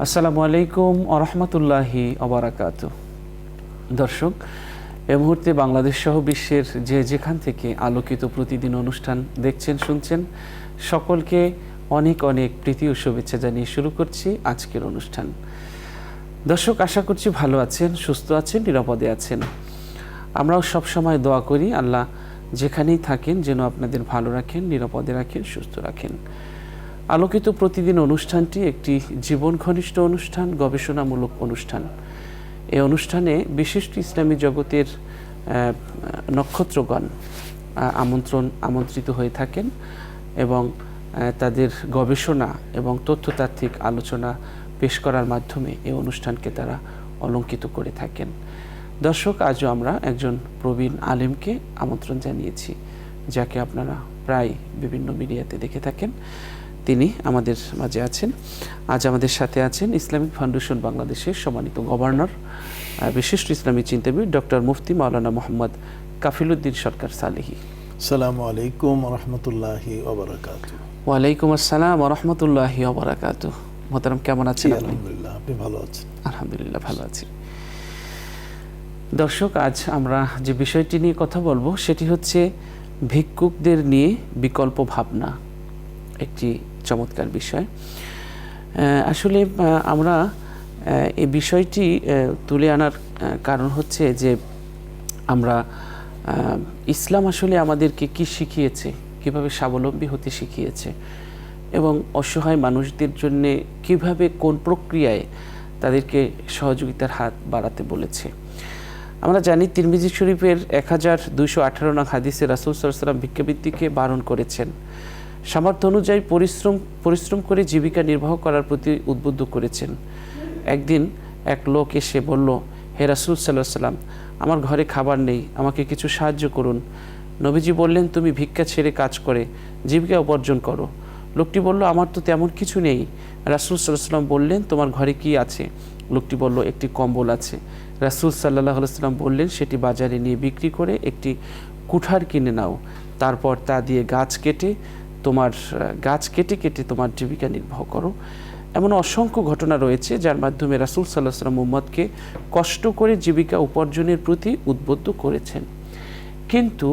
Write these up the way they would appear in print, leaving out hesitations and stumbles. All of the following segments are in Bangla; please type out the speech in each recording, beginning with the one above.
আসসালামু আলাইকুম আরহামতুল্লাহি আবারাকাতু। দর্শক, এ মুহূর্তে বাংলাদেশ সহ বিশ্বের যেখান থেকে আলোকিত প্রতিদিন অনুষ্ঠান দেখছেন শুনছেন, সকলকে অনেক অনেক প্রীতি ও শুভেচ্ছা জানিয়ে শুরু করছি আজকের অনুষ্ঠান। দর্শক, আশা করছি ভালো আছেন, সুস্থ আছেন, নিরাপদে আছেন। আমরাও সবসময় দোয়া করি আল্লাহ যেখানেই থাকেন যেন আপনাদের ভালো রাখেন, নিরাপদে রাখেন, সুস্থ রাখেন। আলোকিত প্রতিদিন অনুষ্ঠানটি একটি জীবন ঘনিষ্ঠ অনুষ্ঠান, গবেষণামূলক অনুষ্ঠান। এই অনুষ্ঠানে বিশিষ্ট ইসলামী জগতের নক্ষত্রগণ আমন্ত্রিত হয়ে থাকেন এবং তাদের গবেষণা এবং তথ্যতাত্ত্বিক আলোচনা পেশ করার মাধ্যমে এই অনুষ্ঠানকে তারা অলঙ্কিত করে থাকেন। দর্শক, আজও আমরা একজন প্রবীণ আলেমকে আমন্ত্রণ জানিয়েছি, যাকে আপনারা প্রায় বিভিন্ন মিডিয়াতে দেখে থাকেন। তিনি আমাদের মাঝে আছেন। আজ আমাদের সাথে আছেন ইসলামিক ফাউন্ডেশন বাংলাদেশের সম্মানিত গভর্নর, বিশিষ্ট ইসলামী চিন্তাবিদ ডক্টর মুফতি মাওলানা মোহাম্মদ কাফিলউদ্দিন সরকার সালেহী। আসসালামু আলাইকুম রহমতুল্লাহি ওবারাকাতু। ওয়ালাইকুম আসসালাম রহমতুল্লাহি ওবারাকাতু। মোহতারাম, কেমন আছেন? আলহামদুলিল্লাহ, আপনি ভালো আছেন? আলহামদুলিল্লাহ, ভালো আছি। দর্শক, আজ আমরা যে বিষয়টি নিয়ে কথা বলবো সেটি হচ্ছে ভিক্ষুকদের নিয়ে বিকল্প ভাবনা। একটি চমৎকার বিষয়। আসলে আমরা এই বিষয়টি তুলে আনার কারণ হচ্ছে যে আমরা ইসলাম আসলে আমাদেরকে কি শিখিয়েছে, কিভাবে স্বাবলম্বী হতে শিখিয়েছে এবং অসহায় মানুষদের জন্য কিভাবে কোন প্রক্রিয়ায় তাদেরকে সহযোগিতার হাত বাড়াতে বলেছে। আমরা জানি তিরমিজি শরীফের 1218 নং হাদিসে রাসূল সাল্লাল্লাহু আলাইহি ওয়াসাল্লাম ভিক্ষাবৃত্তিকে বারণ করেছেন। সামর্থ্য অনুযায়ী পরিশ্রম করে জীবিকা নির্বাহ করার প্রতি উদ্বুদ্ধ করেছেন। একদিন এক লোক এসে বলল, হে রাসূল সাল্লাল্লাহু আলাইহি ওয়াসাল্লাম, আমার ঘরে খাবার নেই, আমাকে কিছু সাহায্য করুন। নবীজি বললেন, তুমি ভিক্ষা ছেড়ে কাজ করে জীবিকা উপার্জন করো। লোকটি বলল, আমার তো তেমন কিছু নেই। রাসূল সাল্লাল্লাহু আলাইহি ওয়াসাল্লাম বললেন, তোমার ঘরে কি আছে? লোকটি বলল, একটি কম্বল আছে। রাসূল সাল্লাল্লাহু আলাইহি ওয়াসাল্লাম বললেন, সেটি বাজারে নিয়ে বিক্রি করে একটি কুঠার কিনে নাও, তারপর তা দিয়ে গাছ কেটে কেটে তোমার জীবিকা নির্বাহ করো। এমন অসংখ্য ঘটনা রয়েছে যার মাধ্যমে রাসূল সাল্লাল্লাহু আলাইহি ওয়াসাল্লাম উম্মতকে কষ্ট করে জীবিকা উপার্জনের প্রতি উদ্বুদ্ধ করেছেন। কিন্তু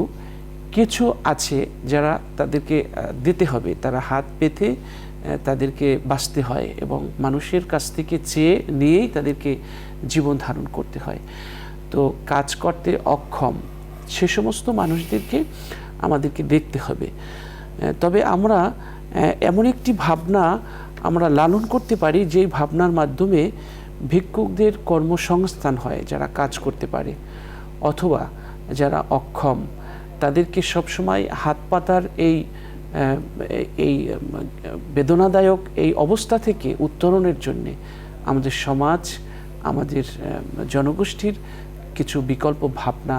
কিছু আছে যারা তাদেরকে দিতে হবে, তারা হাত পেতে তাদেরকে বাঁচতে হয় এবং মানুষের কাছ থেকে চেয়ে নিয়েই তাদেরকে জীবন ধারণ করতে হয়। তো কাজ করতে অক্ষম সে সমস্ত মানুষদেরকে আমাদেরকে দেখতে হবে। তবে আমরা এমন একটি ভাবনা আমরা লালন করতে পারি যেই ভাবনার মাধ্যমে ভিক্ষুকদের কর্মসংস্থান হয়, যারা কাজ করতে পারে, অথবা যারা অক্ষম তাদেরকে সবসময় হাত পাতার এই বেদনাদায়ক এই অবস্থা থেকে উত্তরণের জন্যে আমাদের সমাজ, আমাদের জনগোষ্ঠীর কিছু বিকল্প ভাবনা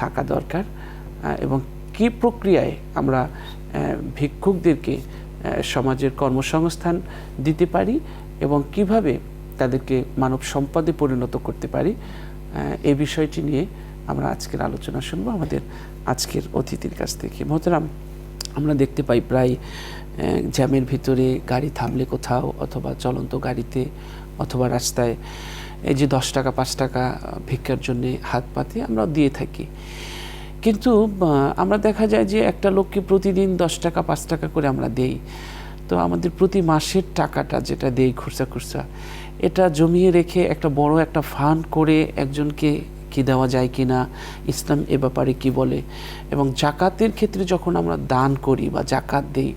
থাকা দরকার। এবং কী প্রক্রিয়ায় আমরা ভিক্ষুকদেরকে সমাজের কর্মসংস্থান দিতে পারি এবং কিভাবে তাদেরকে মানব সম্পদে পরিণত করতে পারি, এই বিষয়টি নিয়ে আমরা আজকের আলোচনা শুনবো আমাদের আজকের অতিথির কাছ থেকে। মোহতারাম, আমরা দেখতে পাই প্রায় জ্যামের ভিতরে গাড়ি থামলে কোথাও, অথবা চলন্ত গাড়িতে অথবা রাস্তায় এই যে 10 টাকা 5 টাকা ভিক্ষার জন্যে হাত পাতে আমরা দিয়ে থাকি। কিন্তু আমরা দেখা যায় যে একটা লোককে প্রতিদিন 10 টাকা 5 টাকা করে আমরা দেই। তো আমাদের প্রতি মাসের টাকাটা যেটা দেই খুচরা এটা জমিয়ে রেখে একটা বড় একটা ফান্ড করে একজনকে কি দেওয়া যায় কি না, ইসলাম এ ব্যাপারে কি বলে। এবং জাকাতের ক্ষেত্রে যখন আমরা দান করি বা জাকাত দেই,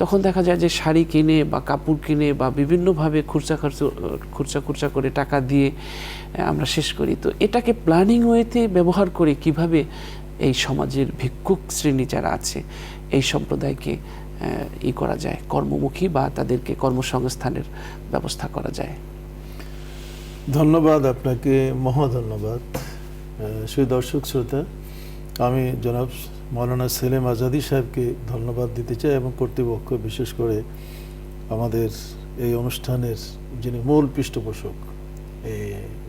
তখন দেখা যায় যে শাড়ি কিনে বা কাপড় কিনে বা বিভিন্নভাবে খুচরা করে টাকা দিয়ে আমরা শেষ করি। তো এটাকে প্ল্যানিং ওয়েতে ব্যবহার করে কিভাবে এই সমাজের ভিক্ষুক শ্রেণী যারা আছে এই সম্প্রদায়কে করা যায়, কর্মমুখী বা তাদেরকে কর্মসংস্থানের ব্যবস্থা করা যায়। ধন্যবাদ আপনাকে, মহাধন্যবাদ। সেই দর্শক শ্রোতা, আমি জনাব মাওলানা সেলিম আজাদি সাহেবকে ধন্যবাদ দিতে চাই এবং কর্তৃপক্ষ, বিশেষ করে আমাদের এই অনুষ্ঠানের যিনি মূল পৃষ্ঠপোষক এই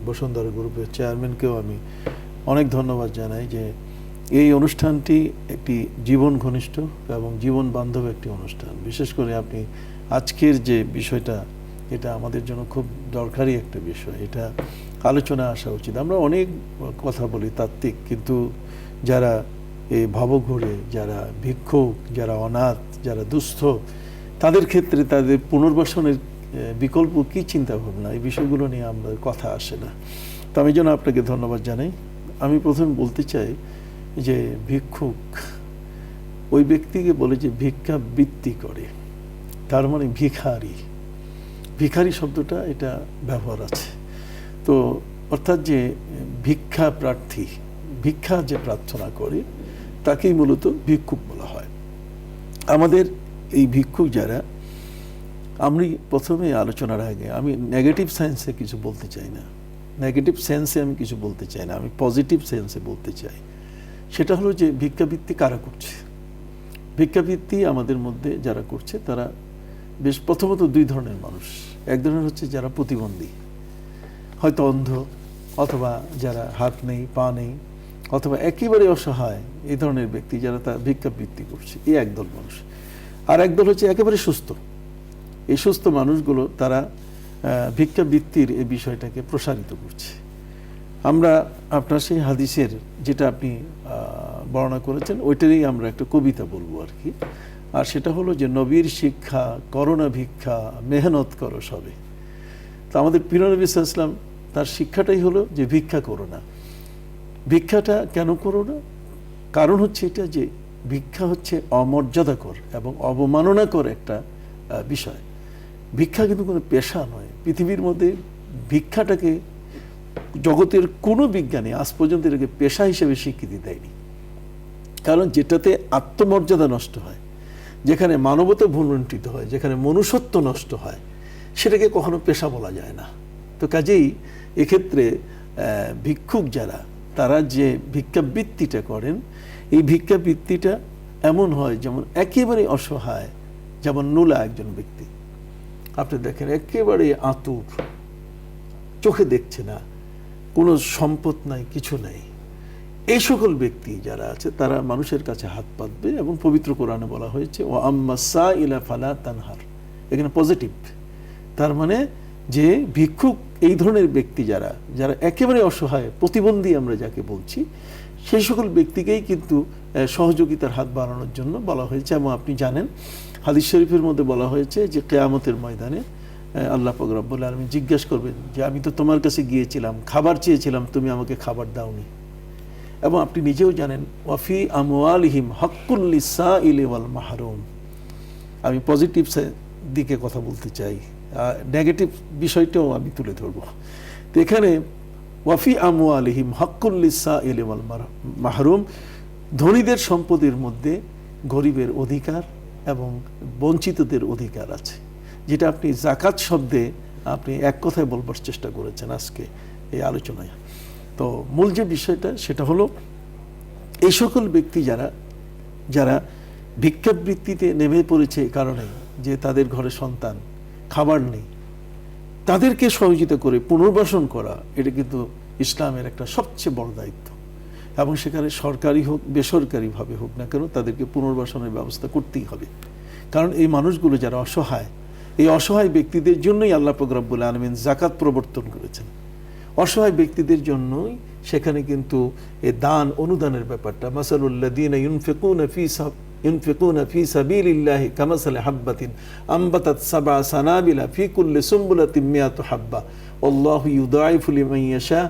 বসুন্ধরা গ্রুপের চেয়ারম্যানকেও আমি অনেক ধন্যবাদ জানাই যে এই অনুষ্ঠানটি একটি জীবন ঘনিষ্ঠ এবং জীবন বান্ধব একটি অনুষ্ঠান। বিশেষ করে আপনি আজকের যে বিষয়টা এটা আমাদের জন্য খুব দরকারি একটা বিষয়, এটা আলোচনা আসা উচিত। আমরা অনেক কথা বলি তাত্ত্বিক, কিন্তু যারা এই ভবঘুরে, যারা ভিক্ষুক, যারা অনাথ, যারা দুস্থ, তাদের ক্ষেত্রে তাদের পুনর্বাসনের বিকল্প কি চিন্তা ভাবনা, এই বিষয়গুলো নিয়ে আমাদের কথা আসে না। তো আমি যেন আপনাকে ধন্যবাদ জানাই। আমি প্রথমে বলতে চাই যে ভিক্ষুক ওই ব্যক্তিকে বলে যে ভিক্ষাবৃত্তি করে, তার মানে ভিখারি। ভিখারি শব্দটা এটা ব্যবহার আছে। তো অর্থাৎ যে ভিক্ষা প্রার্থী, ভিক্ষা যে প্রার্থনা করে তাকেই মূলত ভিক্ষুক বলা হয়। আমাদের এই ভিক্ষুক যারা, আমি প্রথমে আলোচনার আগে আমি নেগেটিভ সেন্সে কিছু বলতে চাই না, নেগেটিভ সেন্সে আমি কিছু বলতে চাই না, আমি পজিটিভ সেন্সে বলতে চাই। সেটা হলো যে ভিক্ষাবৃত্তি কারা করছে। ভিক্ষাবৃত্তি আমাদের মধ্যে যারা করছে তারা বেশ প্রথমত দুই ধরনের মানুষ। এক ধরনের হচ্ছে যারা প্রতিবন্ধী, হয়তো অন্ধ, অথবা যারা হাত নেই, পা নেই, অথবা একেবারে অসহায়, এই ধরনের ব্যক্তি যারা তার ভিক্ষাবৃত্তি করছে, এই একদল মানুষ। আর একদল হচ্ছে একেবারে সুস্থ। এই সুস্থ মানুষগুলো তারা ভিক্ষাবৃত্তির এই বিষয়টাকে প্রসারিত করছে। আমরা আপনার সেই হাদিসের যেটা আপনি বর্ণনা করেছেন ওইটারই আমরা একটা কবিতা বলবো আর কি। আর সেটা হলো যে নবীর শিক্ষা করোনা ভিক্ষা, মেহনত করো সবে। তো আমাদের প্রিয় নবী সাল্লাল্লাহু আলাইহি ওয়াসাল্লাম তার শিক্ষাটাই হলো যে ভিক্ষা করো না। ভিক্ষাটা কেন করো না? কারণ হচ্ছে এটা যে ভিক্ষা হচ্ছে অমর্যাদাকর এবং অবমাননাকর একটা বিষয়। ভিক্ষা কিন্তু কোনো পেশা নয়। পৃথিবীর মধ্যে ভিক্ষাটাকে জগতের কোনো বিজ্ঞানী আজ পর্যন্ত এটাকে পেশা হিসেবে স্বীকৃতি দেয়নি। কারণ যেটাতে আত্মমর্যাদা নষ্ট হয়, যেখানে মানবতা ভুলুণ্ঠিত হয়, যেখানে মনুষ্যত্ব নষ্ট হয়, সেটাকে কখনো পেশা বলা যায় না। তো কাজেই এক্ষেত্রে ভিক্ষুক যারা, তারা যে ভিক্ষাবৃত্তিটা করেন, এই ভিক্ষাবৃত্তিটা এমন হয় যেমন একেবারে অসহায়, যেমন নুলা একজন ব্যক্তি, আপনি দেখেন একেবারে আতুর, চোখে দেখছে না, কোনো সম্পদ নাই, কিছু নাই। এই সকল ব্যক্তি যারা আছে তারা মানুষের কাছে হাত পাতবে, এবং পবিত্র কোরআনে বলা হয়েছে ও আম্মা সাইলা ফালা তানহার, এখানে পজিটিভ। তার মানে যে ভিক্ষুক এই ধরনের ব্যক্তি যারা, যারা একেবারে অসহায়, প্রতিবন্ধী আমরা যাকে বলছি, সেই সকল ব্যক্তিকেই কিন্তু সহযোগিতার হাত বাড়ানোর জন্য বলা হয়েছে। এবং আপনি জানেন হাদিস শরীফের মধ্যে বলা হয়েছে যে কিয়ামতের ময়দানে আল্লাহ পাক রব্বুল আলামিন জিজ্ঞেস করবেন যে আমি তো তোমার কাছে গিয়েছিলাম, খাবার চেয়েছিলাম, তুমি আমাকে খাবার দাওনি। এবং আপনি নিজেও জানেন ওয়াফি আমওয়ালিহিম হাক্কুল লিসাইলি ওয়াল মাহরুম। আমি পজিটিভ দিকে কথা বলতে চাই, নেগেটিভ বিষয়টাও আমি তুলে ধরব। তো এখানে ওয়াফি আমওয়ালিহিম হাক্কুল লিসাইলি ওয়াল মাহরুম, ধনীদের সম্পদের মধ্যে গরিবের অধিকার এবং বঞ্চিতদের অধিকার আছে, যেটা আপনি যাকাত শব্দে আপনি এক কথায় বলবার চেষ্টা করেছেন আজকে এই আলোচনায়। তো মূল যে বিষয়টা সেটা হলো এই সকল ব্যক্তি যারা, যারা ভিক্ষাবৃত্তিতে নেমে পড়েছে এই কারণে যে তাদের ঘরে সন্তান, খাবার নেই, তাদেরকে সহযোগিতা করে পুনর্বাসন করা, এটা কিন্তু ইসলামের একটা সবচেয়ে বড় দায়িত্ব। এবং সেখানে সরকারি হোক বেসরকারিভাবে হোক না কেন, তাদেরকে পুনর্বাসনের ব্যবস্থা করতেই হবে। কারণ এই মানুষগুলো যারা অসহায়, এই অসহায় ব্যক্তিদের জন্যই আল্লাহ পাক রব্বুল আলামিন যাকাত প্রবর্তন করেছেন। অসহায় ব্যক্তিদের জন্যই সেখানে কিন্তু এই দান অনুদানের ব্যাপারটা, মাসালুল্লাযীনা ইউনফিকুনা ফি সাবিলিল্লাহি কামাসালি হাববাতিন আমবাতাত সাবআ সানাবিলা ফি কুল্লি সুমবুলাতিন মিয়াতু হাব্বা আল্লাহু ইউদাইফু লিমান ইয়াশা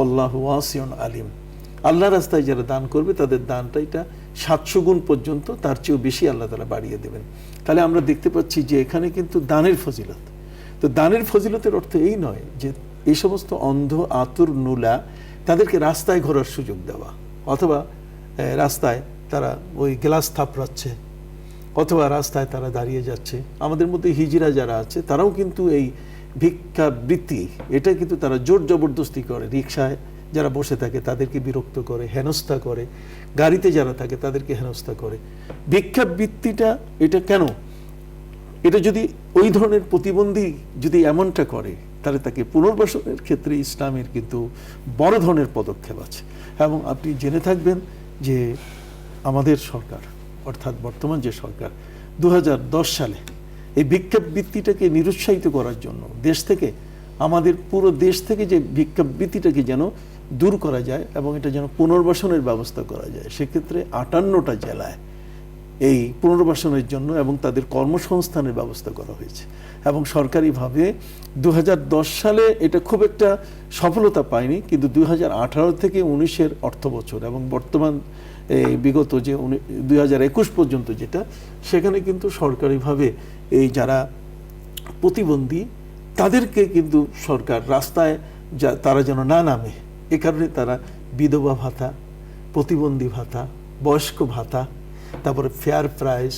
আল্লাহু ওয়াসিউন আলিম। আল্লাহর রাস্তায় যারা দান করবে তাদের দানটা এটা 700 গুণ পর্যন্ত, তার চেয়েও বেশি আল্লাহ তাআলা বাড়িয়ে দেবেন। তাহলে আমরা দেখতে পাচ্ছি যে এখানে কিন্তু দানের ফজিলত। তো দানের ফজিলতের অর্থ এই নয় যে এই সমস্ত অন্ধ, আতুর, নুলা তাদেরকে রাস্তায় ঘোরার সুযোগ দেওয়া, অথবা রাস্তায় তারা ওই গ্লাস থাপড়াচ্ছে, অথবা রাস্তায় তারা দাঁড়িয়ে যাচ্ছে। আমাদের মধ্যে হিজড়া যারা আছে তারাও কিন্তু এই ভিক্ষাবৃত্তি, এটা কিন্তু তারা জোর জবরদস্তি করে। রিকশায় যারা বসে থাকে তাদেরকে বিরক্ত করে, হেনস্থা করে, গাড়িতে যারা থাকে তাদেরকে হেনস্থা করে। ভিক্ষাবৃত্তিটা এটা কেন? এটা যদি ওই ধরনের প্রতিবন্ধী যদি এমনটা করে, তাহলে তাকে পুনর্বাসনের ক্ষেত্রে ইসলামের কিন্তু বড় ধরনের পদক্ষেপ আছে। এবং আপনি জেনে থাকবেন যে আমাদের সরকার, অর্থাৎ বর্তমান যে সরকার, 2010 সালে এই ভিক্ষাবৃত্তিটাকে নিরুৎসাহিত করার জন্য দেশ থেকে, আমাদের পুরো দেশ থেকে যে ভিক্ষাবৃত্তিটাকে যেন দূর করা যায় এবং এটা যেন পুনর্বাসনের ব্যবস্থা করা যায়, সেক্ষেত্রে 58টা জেলায় এই পুনর্বাসনের জন্য এবং তাদের কর্মসংস্থানের ব্যবস্থা করা হয়েছে। এবং সরকারিভাবে 2010 সালে এটা খুব একটা সফলতা পায়নি, কিন্তু 2018 থেকে 19-এর অর্থ বছর এবং বর্তমান এই বিগত যে 2021 পর্যন্ত যেটা, সেখানে কিন্তু সরকারিভাবে এই যারা প্রতিবন্ধী তাদেরকে কিন্তু সরকার রাস্তায় তারা যেন না নামে, এ কারণে তারা বিধবা ভাতা, প্রতিবন্ধী ভাতা, বয়স্ক ভাতা, তারপরে ফেয়ার প্রাইস,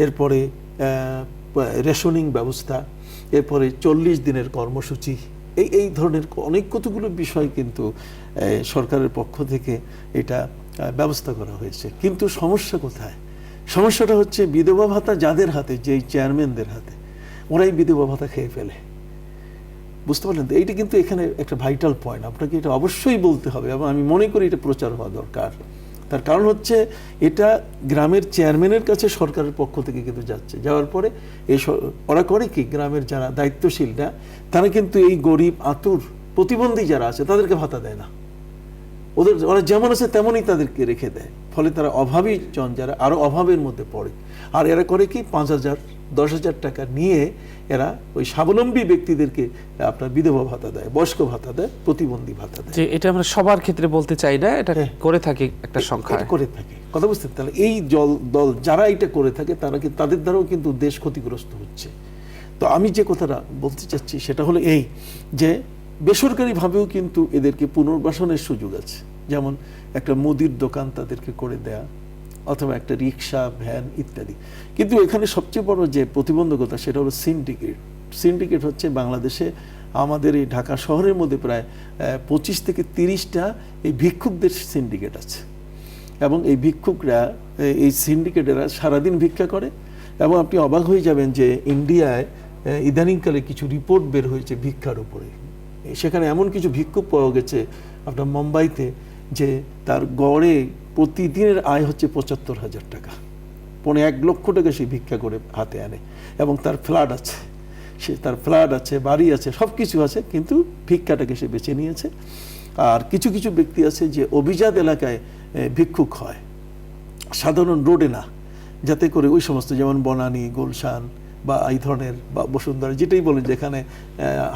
এরপরে রেশনিং ব্যবস্থা, এরপরে 40 দিনের কর্মসূচি, এই ধরনের অনেক কতগুলো বিষয় কিন্তু সরকারের পক্ষ থেকে এটা ব্যবস্থা করা হয়েছে। কিন্তু সমস্যা কোথায়? সমস্যাটা হচ্ছে বিধবা ভাতা যাদের হাতে, যেই চেয়ারম্যানদের হাতে, ওরাই বিধবা ভাতা খেয়ে ফেলে। বুঝতে পারলেন তো? এইটা কিন্তু এখানে একটা ভাইটাল পয়েন্ট, আপনাকে এটা অবশ্যই বলতে হবে এবং আমি মনে করি এটা প্রচার হওয়া দরকার। তার কারণ হচ্ছে এটা গ্রামের চেয়ারম্যানের কাছে সরকারের পক্ষ থেকে কিন্তু যাচ্ছে, যাওয়ার পরে এই ওরা করে কি, গ্রামের যারা দায়িত্বশীলরা তারা কিন্তু এই গরিব আতুর প্রতিবন্ধী যারা আছে তাদেরকে ভাতা দেয় না, ওরা যেমন আছে তেমনই তাদেরকে রেখে দেয়। ফলে তারা অভাবী জন যারা আরো অভাবের মধ্যে পড়ে। আর এরা করে কি, 5,000 10,000 টাকা নিয়ে এরা ওই স্বাবলম্বী ব্যক্তিদেরকে আপনার বিধবা ভাতা দেয়, বয়স্ক ভাতা দেয়, প্রতিবন্ধী ভাতা দেয়। যে এটা আমরা সবার ক্ষেত্রে বলতে চাই না, এটা করে থাকে একটা সংখ্যা করে থাকে, কথা বুঝতে। তাহলে এই দল যারা এটা করে থাকে তারা কি, তাদের দ্বারাও কিন্তু দেশ ক্ষতিগ্রস্ত হচ্ছে। তো আমি যে কথাটা বলতে চাচ্ছি সেটা হলো এই, যে বেসরকারিভাবেও কিন্তু এদেরকে পুনর্বাসনের সুযোগ আছে। যেমন একটা মুদির দোকান তাদেরকে করে দেয়া, অথবা একটা রিক্সা, ভ্যান ইত্যাদি। কিন্তু এখানে সবচেয়ে বড় যে প্রতিবন্ধকতা সেটা হলো সিন্ডিকেট। সিন্ডিকেট হচ্ছে বাংলাদেশে আমাদের এই ঢাকা শহরের মধ্যে প্রায় 25 থেকে 30টা এই ভিক্ষুকদের সিন্ডিকেট আছে। এবং এই ভিক্ষুকরা, এই সিন্ডিকেটেরা সারাদিন ভিক্ষা করে। এবং আপনি অবাক হয়ে যাবেন যে ইন্ডিয়ায় ইদানিংকালে কিছু রিপোর্ট বের হয়েছে ভিক্ষার উপরে। সেখানে এমন কিছু ভিক্ষুক পাওয়া গেছে আপনার মুম্বাইতে, যে তার গড়ে প্রতিদিনের আয় হচ্ছে 75,000 টাকা, 1 লক্ষ টাকা সে ভিক্ষা করে হাতে আনে। এবং তার ফ্ল্যাট আছে, তার ফ্ল্যাট আছে, বাড়ি আছে, সব কিছু আছে, কিন্তু ভিক্ষাটাকে সে বেছে নিয়েছে। আর কিছু কিছু ব্যক্তি আছে যে অভিজাত এলাকায় ভিক্ষুক হয়, সাধারণ রোডে না, যাতে করে ওই সমস্ত যেমন বনানী, গুলশান বা এই ধরনের বা বসুন্ধরা, যেটাই বলেন যেখানে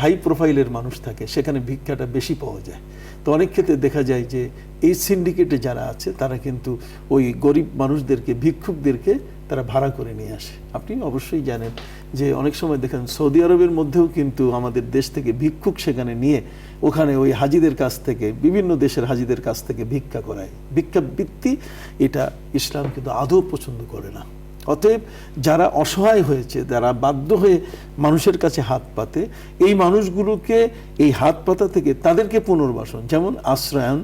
হাই প্রোফাইলের মানুষ থাকে, সেখানে ভিক্ষাটা বেশি পাওয়া যায়। তো অনেক ক্ষেত্রে দেখা যায় যে এই সিন্ডিকেটে যারা আছে তারা কিন্তু ওই গরিব মানুষদেরকে, ভিক্ষুকদেরকে তারা ভাড়া করে নিয়ে আসে। আপনি অবশ্যই জানেন যে অনেক সময় দেখেন সৌদি আরবের মধ্যেও কিন্তু আমাদের দেশ থেকে ভিক্ষুক সেখানে নিয়ে ওখানে ওই হাজিদের কাছ থেকে, বিভিন্ন দেশের হাজিদের কাছ থেকে ভিক্ষা করায়। ভিক্ষাবৃত্তি এটা ইসলাম কিন্তু আদৌ পছন্দ করে না। অতএব যারা অসহায় হয়েছে, যারা বাধ্য হয়ে মানুষের কাছে হাত পাতে, এই মানুষগুলোকে এই হাত পাতা থেকে তাদেরকে পুনর্বাসন, যেমন আশ্রয়ন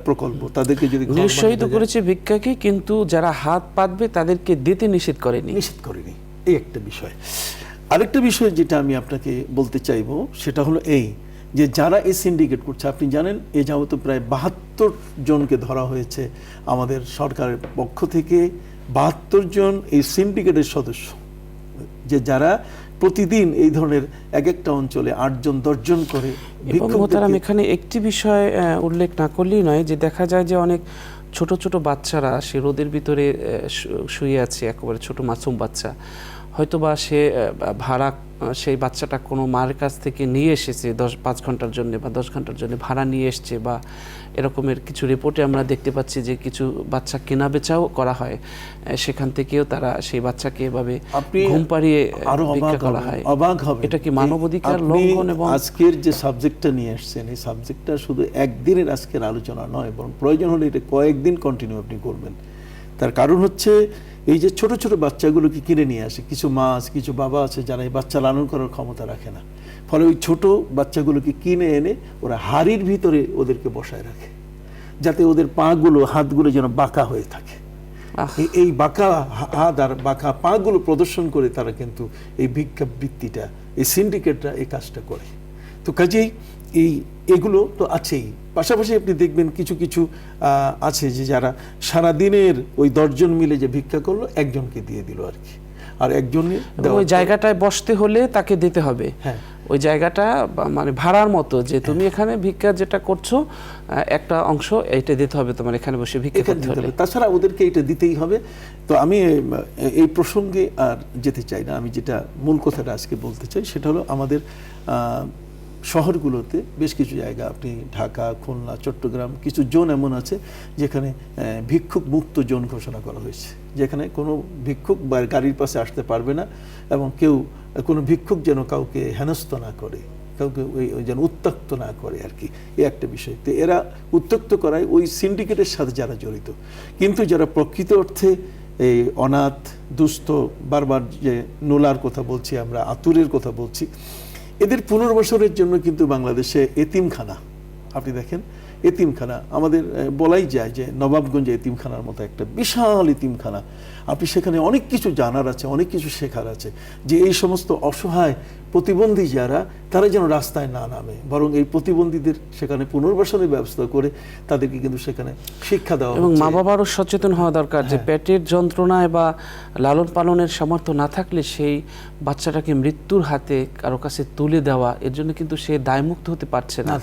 প্রকল্প, তাদেরকে যদি নিরুৎসাহিত করেছে ভিক্ষাকে, কিন্তু যারা হাত পাতবে তাদেরকে দিতে নিষেধ করেনি। এই একটা বিষয়। আরেকটা বিষয় যেটা আমি আপনাকে বলতে চাইবো সেটা হলো এই, যে যারা এই সিন্ডিকেট করছে, আপনি জানেন এ যাবত প্রায় 72 জনকে ধরা হয়েছে আমাদের সরকারের পক্ষ থেকে। 72 জন এই সিন্ডিকেটের সদস্য, যে যারা প্রতিদিন এই ধরনের এক একটা অঞ্চলে 8 জন 10 জন করে। মোহতারাম, এখানে একটি বিষয় উল্লেখ না করলেই নয়, যে দেখা যায় যে অনেক ছোট ছোট বাচ্চারা সে রোদের ভিতরে শুয়ে আছে, একেবারে ছোট মাসুম বাচ্চা, হয়তোবা সে ভাড়া, সেই বাচ্চাটা কোনো মার কাছ থেকে নিয়ে এসেছে 5 ঘন্টার জন্য বা 10 ঘন্টার জন্য ভাড়া নিয়ে এসছে, বা এরকমের কিছু রিপোর্টে আমরা দেখতে পাচ্ছি যে কিছু বাচ্চা কেনা বেচাও করা হয়, সেখান থেকেও তারা সেই বাচ্চাকে এভাবে ঘুম পাড়িয়ে ভিক্ষা করা হয়। অবাক হবে, এটা কি মানবাধিকার লঙ্ঘন? এবং আজকের যে সাবজেক্টটা নিয়ে আসছেন, এই সাবজেক্টটা শুধু একদিনের আজকের আলোচনা নয়, বরং প্রয়োজন হলে এটা কয়েকদিন কন্টিনিউ আপনি করবেন। তার কারণ হচ্ছে এই যে ছোট ছোট বাচ্চাগুলোকে কিনে নিয়ে আসে কিছু মা আছে, কিছু বাবা আছে যারা এই বাচ্চা লালন করার ক্ষমতা রাখে না। ফলে ওই ছোট বাচ্চাগুলোকে কিনে এনে ওরা হাড়ির ভিতরে ওদেরকে বসায় রাখে, যাতে ওদের পাগুলো, হাতগুলো যেন বাঁকা হয়ে থাকে। এই বাঁকা হাত আর বাঁকা পাগুলো প্রদর্শন করে তারা কিন্তু এই ভিক্ষাবৃত্তিটা, এই সিন্ডিকেটরা এই কাজটা করে। তো কাজেই এগুলো তো আছেই, পাশাপাশি আপনি দেখবেন কিছু কিছু আছে যে যারা সারাদিনের ওই 10 জন মিলে যে ভিক্ষা করলো, একজনকে দিয়ে দিল আর কি। আর একজনের ওই জায়গাটায় বসতে হলে তাকে দিতে হবে। হ্যাঁ, ওই জায়গাটা মানে ভাড়ার মতো, যে তুমি এখানে ভিক্ষা যেটা করছো একটা অংশ এইটা দিতে হবে তোমার, এখানে বসে ভিক্ষা করতে হবে। তাছাড়া ওদেরকে এটা দিতেই হবে। তো আমি এই প্রসঙ্গে আর যেতে চাই না। আমি যেটা মূল কথাটা আজকে বলতে চাই সেটা হলো আমাদের শহরগুলোতে বেশ কিছু জায়গা, আপনি ঢাকা, খুলনা, চট্টগ্রাম, কিছু জোন এমন আছে যেখানে ভিক্ষুক মুক্ত জোন ঘোষণা করা হয়েছে, যেখানে কোনো ভিক্ষুক বা গাড়ির পাশে আসতে পারবে না এবং কোনো ভিক্ষুক যেন কাউকে হেনস্থ না করে, কাউকে ওই যেন উত্ত্যক্ত না করে আর কি, এই একটা বিষয়। তো এরা উত্ত্যক্ত করায় ওই সিন্ডিকেটের সাথে যারা জড়িত, কিন্তু যারা প্রকৃত অর্থে এই অনাথ, দুস্থ, বারবার যে নোলার কথা বলছি আমরা, আতুরের কথা বলছি, এদের পুনর্বাসনের জন্য কিন্তু বাংলাদেশে এতিমখানা, আপনি দেখেন এতিমখানা আমাদের বলাই যায় যে নবাবগঞ্জে এতিমখানার মতো একটা বিশাল এতিমখানা। আপনি সেখানে অনেক কিছু জানার আছে, অনেক কিছু শেখার আছে, যে এই সমস্ত অসহায় প্রতিবন্ধী যারা, তারা যেন রাস্তায় না নামে, বরং এই প্রতিবন্ধীদের সেখানে পুনর্বাসনের ব্যবস্থা করে তাদেরকে কিন্তু সেখানে শিক্ষা দেওয়া এবং মা বাবারও সচেতন হওয়া দরকার যে পেটের যন্ত্রণায় বা লালন পালনের সামর্থ্য না থাকলে সেই বাচ্চাটাকে মৃত্যুর হাতে কারো কাছে তুলে দেওয়া, এর জন্য কিন্তু সে দায়মুক্ত হতে পারছে না,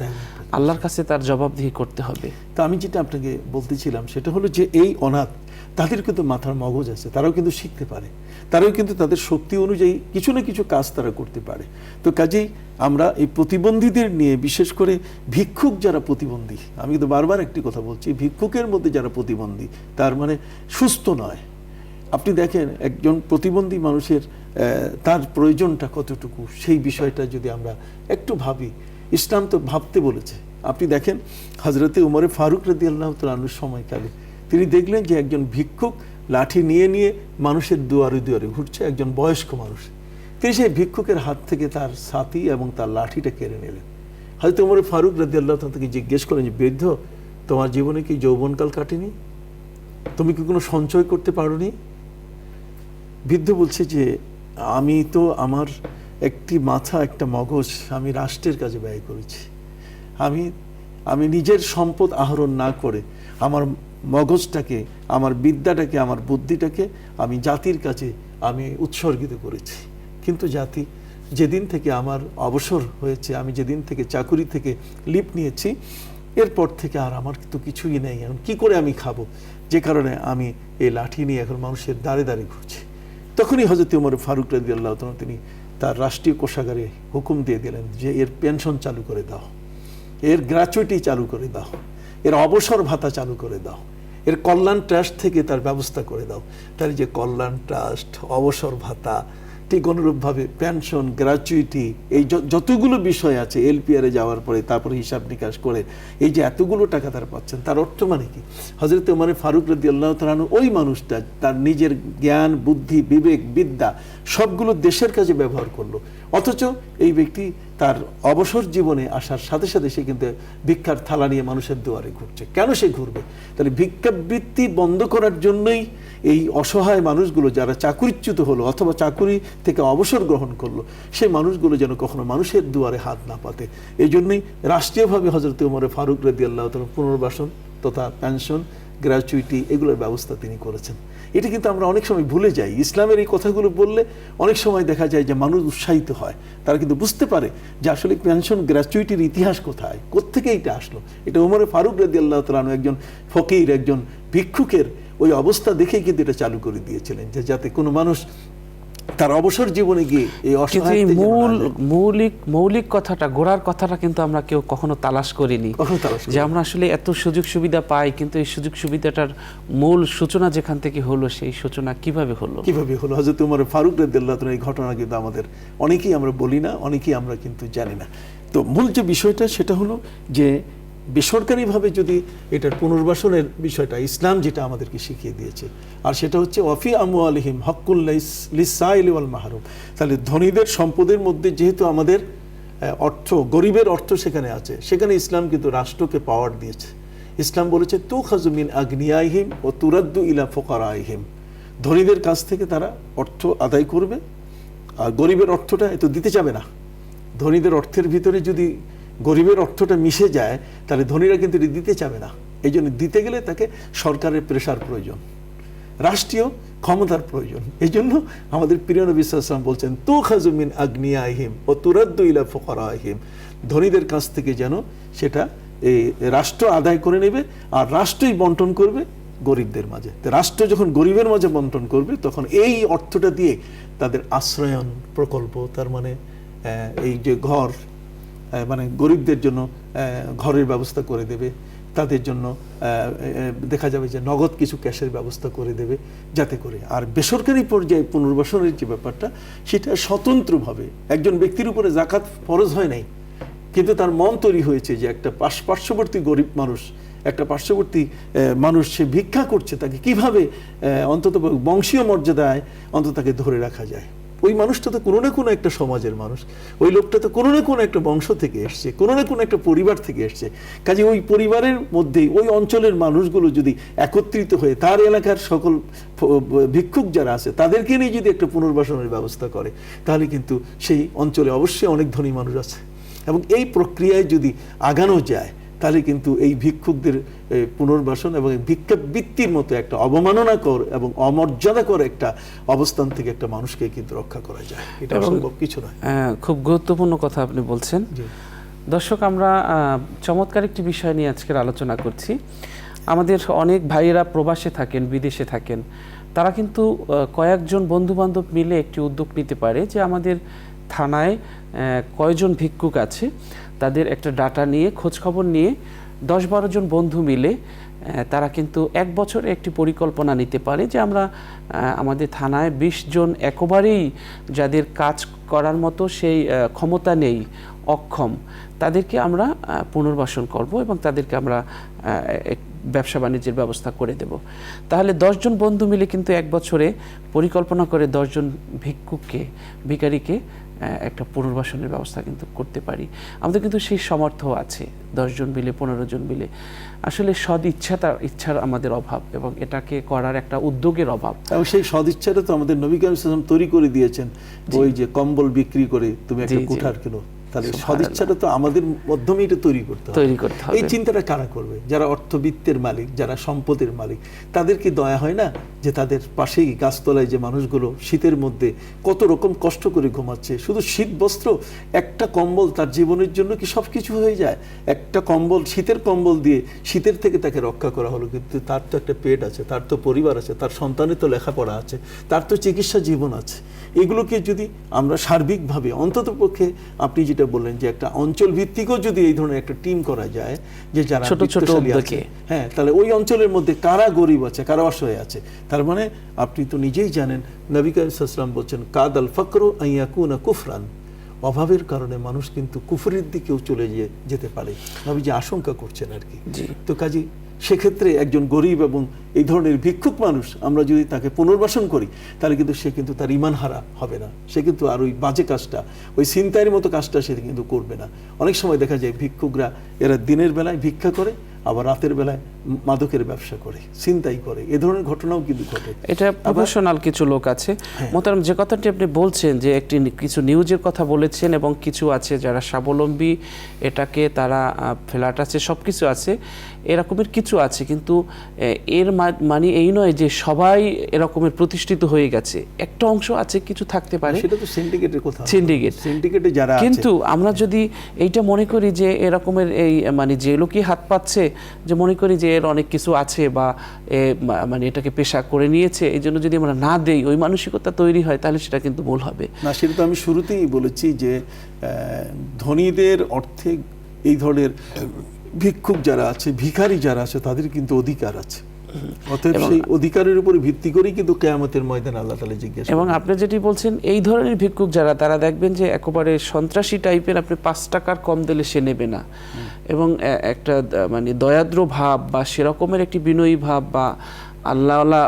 আল্লাহর কাছে তার জবাবদিহি করতে হবে। তো আমি যেটা আপনাকে বলতেছিলাম সেটা হলো যে এই অনাথ, তাদের কিন্তু মাথার মগজ আছে, তারাও কিন্তু শিখতে পারে, তারাও কিন্তু তাদের শক্তি অনুযায়ী কিছু না কিছু কাজ তারা করতে পারে। তো কাজেই আমরা এই প্রতিবন্ধীদের নিয়ে, বিশেষ করে ভিক্ষুক যারা প্রতিবন্ধী, আমি কিন্তু বারবার একটি কথা বলছি, ভিক্ষুকের মধ্যে যারা প্রতিবন্ধী তার মানে সুস্থ নয়। আপনি দেখেন একজন প্রতিবন্ধী মানুষের তার প্রয়োজনটা কতটুকু, সেই বিষয়টা যদি আমরা একটু ভাবি, ইসলাম তো ভাবতে বলেছে। আপনি দেখেন হযরতে উমরে ফারুক রাদিয়াল্লাহু তাআলা আনহুর সময়কালে তিনি দেখলেন যে একজন ভিক্ষুক লাঠি নিয়ে নিয়ে মানুষের দুয়ারে দুয়ারে ঘুরছে, একজন বয়স্ক মানুষ। তিনি সেই ভিক্ষুকের হাত থেকে তার ছাতি এবং তার লাঠিটা কেড়ে নিলেন। হযরত উমরে ফারুক রাদিয়াল্লাহু তাআলা তাকে জিজ্ঞেস করেন যে, বৃদ্ধ, তোমার জীবনে কি যৌবনকাল কাটেনি? তুমি কি কোনো সঞ্চয় করতে পারোনি? বৃদ্ধ বলছে যে, আমি তো আমার একটি মাথা, একটা মগজ আমি রাষ্ট্রের কাজে ব্যয় করেছি। আমি নিজের সম্পদ আহরণ না করে আমার মগজটাকে, আমার বিদ্যাটাকে, আমার বুদ্ধিটাকে আমি জাতির কাছে আমি উৎসর্গিত করেছি। কিন্তু জাতি যেদিন থেকে আমার অবসর হয়েছে, আমি যেদিন থেকে চাকুরি থেকে লিভ নিয়েছি, এরপর থেকে আর আমার তো কিছুই নেই, এখন কী করে আমি খাবো? যে কারণে আমি এই লাঠি নিয়ে এখন মানুষের দাঁড়ে দাঁড়ে ঘুরছি। তখনই হযরত ওমর ফারুক রাদিয়াল্লাহু তাআলা তিনি তার রাষ্ট্রীয় কোষাগারে হুকুম দিয়ে দিলেন যে এর পেনশন চালু করে দাও, এর গ্র্যাচুইটি চালু করে দাও, এর অবসর ভাতা চালু করে দাও, এর কল্যাণ ট্রাস্ট থেকে তার ব্যবস্থা করে দাও। তার যে কল্যাণ ট্রাস্ট, অবসর ভাতা, ঠিক অনুরূপভাবে পেনশন, গ্র্যাচুইটি, এই যতগুলো বিষয় আছে, এলপিআরে যাওয়ার পরে তারপরে হিসাব নিকাশ করে এই যে এতগুলো টাকা তারা পাচ্ছেন, তার অর্থ মানে কি? হযরত ওমর ফারুক রাদিয়াল্লাহু তাআলা আনহু ওই মানুষটা তার নিজের জ্ঞান, বুদ্ধি, বিবেক, বিদ্যা সবগুলো দেশের কাজে ব্যবহার করলো, অথচ এই ব্যক্তি তার অবসর জীবনে আসার সাথে সাথে সে কিন্তু ভিক্ষার থালা নিয়ে মানুষের দুয়ারে ঘুরছে। কেন সে ঘুরবে? তাহলে ভিক্ষাবৃত্তি বন্ধ করার জন্যই এই অসহায় মানুষগুলো যারা চাকুরিচ্যুত হলো অথবা চাকুরি থেকে অবসর গ্রহণ করলো, সেই মানুষগুলো যেন কখনো মানুষের দুয়ারে হাত না পাতে, এই জন্যই রাষ্ট্রীয়ভাবে হযরত ওমর ফারুক রাদিয়াল্লাহু তাআলা পুনর্বাসন তথা পেনশন, গ্র্যাচুইটি এগুলোর ব্যবস্থা তিনি করেছেন। এটা কিন্তু আমরা অনেক সময় ভুলে যাই। ইসলামের এই কথাগুলো বললে অনেক সময় দেখা যায় যে মানুষ উৎসাহিত হয়, তারা কিন্তু বুঝতে পারে যে আসলে পেনশন, গ্র্যাচুইটির ইতিহাস কোথায়, কোত্থেকে এটা আসলো। এটা ওমর ফারুক রাদিয়াল্লাহু তাআলা আনহু একজন ফকির, একজন ভিক্ষুকের ওই অবস্থা দেখেই কিন্তু এটা চালু করে দিয়েছিলেন, যে যাতে কোনো মানুষ তার অবসর জীবনে গিয়ে এই মৌলিক কথাটা, গোড়ার কথাটা কিন্তু আমরা কেউ কখনো তালাশ করিনি, যে আমরা আসলে এত সুযোগ সুবিধা পাই, কিন্তু এই সুযোগ সুবিধাটার মূল সূচনা যেখান থেকে হলো, সেই সূচনা কিভাবে হলো। হযরত ওমর ফারুক রাদিয়াল্লাহু তাআলা এই ঘটনা কিন্তু আমাদের অনেকেই আমরা বলি না, অনেকেই আমরা কিন্তু জানি না। তো মূল যে বিষয়টা সেটা হলো যে বেসরকারিভাবে যদি এটার পুনর্বাসনের বিষয়টা ইসলাম যেটা আমাদেরকে শিখিয়ে দিয়েছে, আর সেটা হচ্ছে ওয়াফি আমওয়ালিহিম হাক্কুল লিসাইলি ওয়াল মাহরুম। তাহলে ধনীদের সম্পদের মধ্যে যেহেতু আমাদের অর্থ, গরিবের অর্থ সেখানে আছে, সেখানে ইসলাম কিন্তু রাষ্ট্রকে পাওয়ার দিয়েছে। ইসলাম বলেছে তুখাযু মিন আগনিয়াইহিম ওয়া তুরাদ্দু ইলা ফুকারাইহিম, ধনীদের কাছ থেকে তারা অর্থ আদায় করবে, আর গরিবের অর্থটা এত দিতে যাবে না। ধনীদের অর্থের ভিতরে যদি গরিবের অর্থটা মিশে যায়, তাহলে ধনীরা কিন্তু দিতে চাবে না। এই জন্য দিতে গেলে তাকে সরকারের প্রেশার প্রয়োজন, রাষ্ট্রীয় ক্ষমতার প্রয়োজন। এই জন্য আমাদের প্রিয় নবী সাল্লাল্লাহু আলাইহি ওয়াসাল্লাম বলছেন তুখাযু মিন আগনিয়াহিম ওয়া তুরাদ্দু ইলা ফুকারাহিম, ধনীদের কাছ থেকে যেন সেটা এই রাষ্ট্র আদায় করে নেবে আর রাষ্ট্রই বন্টন করবে গরিবদের মাঝে। তো রাষ্ট্র যখন গরিবের মাঝে বন্টন করবে তখন এই অর্থটা দিয়ে তাদের আশ্রয়ন প্রকল্প, তার মানে এই যে ঘর, মানে গরিবদের জন্য ঘরের ব্যবস্থা করে দেবে, তাদের জন্য দেখা যাবে যে নগদ কিছু ক্যাশের ব্যবস্থা করে দেবে, যাতে করে আর বেসরকারি পর্যায়ে পুনর্বাসনের যে ব্যাপারটা সেটা স্বতন্ত্রভাবে একজন ব্যক্তির উপরে জাকাত ফরজ হয় নাই, কিন্তু তার মন তৈরি হয়েছে যে একটা পার্শ্ববর্তী গরিব মানুষ, একটা পার্শ্ববর্তী মানুষ সে ভিক্ষা করছে, তাকে কিভাবে অন্তত বংশীয় মর্যাদায় অন্তত তাকে ধরে রাখা যায়। ওই মানুষটা তো কোনো না কোনো একটা সমাজের মানুষ, ওই লোকটা তো কোনো না কোনো একটা বংশ থেকে এসছে, কোনো না কোনো একটা পরিবার থেকে এসছে। কাজে ওই পরিবারের মধ্যেই ওই অঞ্চলের মানুষগুলো যদি একত্রিত হয়ে তার এলাকার সকল ভিক্ষুক যারা আছে তাদেরকে নিয়ে যদি একটা পুনর্বাসনের ব্যবস্থা করে, তাহলে কিন্তু সেই অঞ্চলে অবশ্যই অনেক ধনী মানুষ আছে। এবং এই প্রক্রিয়ায় যদি আগানো যায় তাহলে কিন্তু এই ভিক্ষুকদের পুনর্বাসন এবং ভিক্ষাবৃত্তির মতো একটা অবমাননাকর এবং অমর্যাদাকর একটা অবস্থান থেকে একটা মানুষকে কিন্তু রক্ষা করা যায়। এটা সম্ভব কিছু নয়। খুব গুরুত্বপূর্ণ কথা আপনি বলছেন। দর্শক, আমরা চমৎকার একটি বিষয় নিয়ে আজকের আলোচনা করছি। আমাদের অনেক ভাইয়েরা প্রবাসে থাকেন, বিদেশে থাকেন, তারা কিন্তু কয়েকজন বন্ধু বান্ধব মিলে একটি উদ্যোগ নিতে পারে যে আমাদের থানায় কয়জন ভিক্ষুক আছে তাদের একটা ডাটা নিয়ে খোঁজখবর নিয়ে 10-12 জন বন্ধু মিলে তারা কিন্তু এক বছরে একটি পরিকল্পনা নিতে পারে যে আমরা আমাদের থানায় 20 জন একেবারেই যাদের কাজ করার মতো সেই ক্ষমতা নেই, অক্ষম, তাদেরকে আমরা পুনর্বাসন করব এবং তাদেরকে আমরা ব্যবসা বাণিজ্যের ব্যবস্থা করে দেব। তাহলে 10 জন বন্ধু মিলে কিন্তু এক বছরে পরিকল্পনা করে 10 জন ভিখারিকে একটা পুনর্বাসনের ব্যবস্থা কিন্তু করতে পারি। আমাদের কিন্তু সেই সামর্থ্য আছে, 10 জন মিলে 15 জন মিলে। আসলে ইচ্ছার আমাদের অভাব এবং এটাকে করার একটা উদ্যোগের অভাব। এবং সেই সদিচ্ছাটা তো আমাদের নবী করিম সাল্লাল্লাহু আলাইহি ওয়াসাল্লাম তৈরি করে দিয়েছেন, ওই যে কম্বল বিক্রি করে তুমি একটা কুঠার কিনো। তাহলে সদিচ্ছাটা তো আমাদের মাধ্যমে এটা তৈরি করতে হবে। এই চিন্তাটা কারা করবে? যারা অর্থবিত্তের মালিক, যারা সম্পদের মালিক, তাদের কি দয়া হয় না যে তাদের পাশেই গাছতলায় যে মানুষগুলো শীতের মধ্যে কত রকম কষ্ট করে ঘুমাচ্ছে, শুধু শীত বস্ত্র একটা কম্বল তার জীবনের জন্য কি সব কিছু হয়ে যায়? একটা কম্বল, শীতের কম্বল দিয়ে শীতের থেকে তাকে রক্ষা করা হলো, কিন্তু তার তো একটা পেট আছে, তার তো পরিবার আছে, তার সন্তানের তো লেখাপড়া আছে, তার তো চিকিৎসা জীবন আছে। এগুলোকে যদি আমরা সার্বিকভাবে অন্তত পক্ষে আপনি যেটা বললেন যে একটা অঞ্চল ভিত্তিকও যদি এই ধরনের একটা টিম করা যায়, যে যারা ছোট ছোট উদ্যোগে, হ্যাঁ, তাহলে ওই অঞ্চলের মধ্যে কারা গরিব আছে, কারা অসহায় আছে। তার মানে আপনি তো নিজেই জানেন, নবী করিম সাল্লাল্লাহু আলাইহি ওয়াসাল্লাম বলছেন কাদাল ফাকরু আন ইয়াকুনা কুফরান, অভাবের কারণে মানুষ কিন্তু কুফরের দিকেও চলে যেতে পারে। নবীজি আশঙ্কা করছেন আর কি। তো কাজী সেক্ষেত্রে একজন গরিব এবং এই ধরনের ভিক্ষুক মানুষ আমরা যদি তাকে পুনর্বাসন করি, তাহলে কিন্তু সে কিন্তু তার ঈমান হারা হবে না, সে কিন্তু আর ওই বাজে কাজটা, ওই ছিনতাইয়ের মতো কাজটা সে কিন্তু করবে না। অনেক সময় দেখা যায় ভিক্ষুকরা এরা দিনের বেলায় ভিক্ষা করে, আবার রাতের বেলায় মাদকের ব্যবসা করে, ছিনতাই করে, এ ধরনের ঘটনাও কিন্তু ঘটে। এটা প্রফেশনাল কিছু লোক আছে। মোহতারাম, যে কথাটি আপনি বলছেন যে কিছু নিউজের কথা বলেছেন এবং কিছু আছে যারা স্বাবলম্বী, এটাকে তারা ফ্ল্যাট আছে, সব কিছু আছে, এরকমের কিছু আছে, কিন্তু এর মানে এই নয় যে সবাই এরকমের প্রতিষ্ঠিত হয়ে গেছে। একটা অংশ আছে, কিছু থাকতে পারে, সেটা তো সিন্ডিকেটের কথা, সিন্ডিকেটে যারা, কিন্তু আমরা যদি এইটা মনে করি যে এরকমের এই মানে যে লোকই হাত পাচ্ছে, যে মনে করি যে এর অনেক কিছু আছে বা মানে এটাকে পেশা করে নিয়েছে, এই জন্য যদি আমরা না দেই, ওই মানসিকতা তৈরি হয়, তাহলে সেটা কিন্তু ভুল হবে না। সেটা তো আমি শুরুতেই বলেছি যে ধনীদের অর্থে এই ধরনের ভিক্ষুক যারা আছে, ভিখারি যারা আছে, তাদের কিন্তু অধিকার আছে। অতএব সেই অধিকারের উপর ভিত্তি করেই কিন্তু কিয়ামতের ময়দানে আল্লাহ তাআলা জিজ্ঞাসা করবেন। এবং আপনি যেটি বলছেন, এই ধরনের ভিক্ষুক যারা, তারা দেখবেন যে একেবারে সন্ত্রাসী টাইপের, আপনি 5 টাকার কম দিলে সে নেবে না, এবং একটা মানে দয়াদ্র ভাব বা সেরকমের একটি বিনয়ী ভাব বা আল্লাহওয়ালা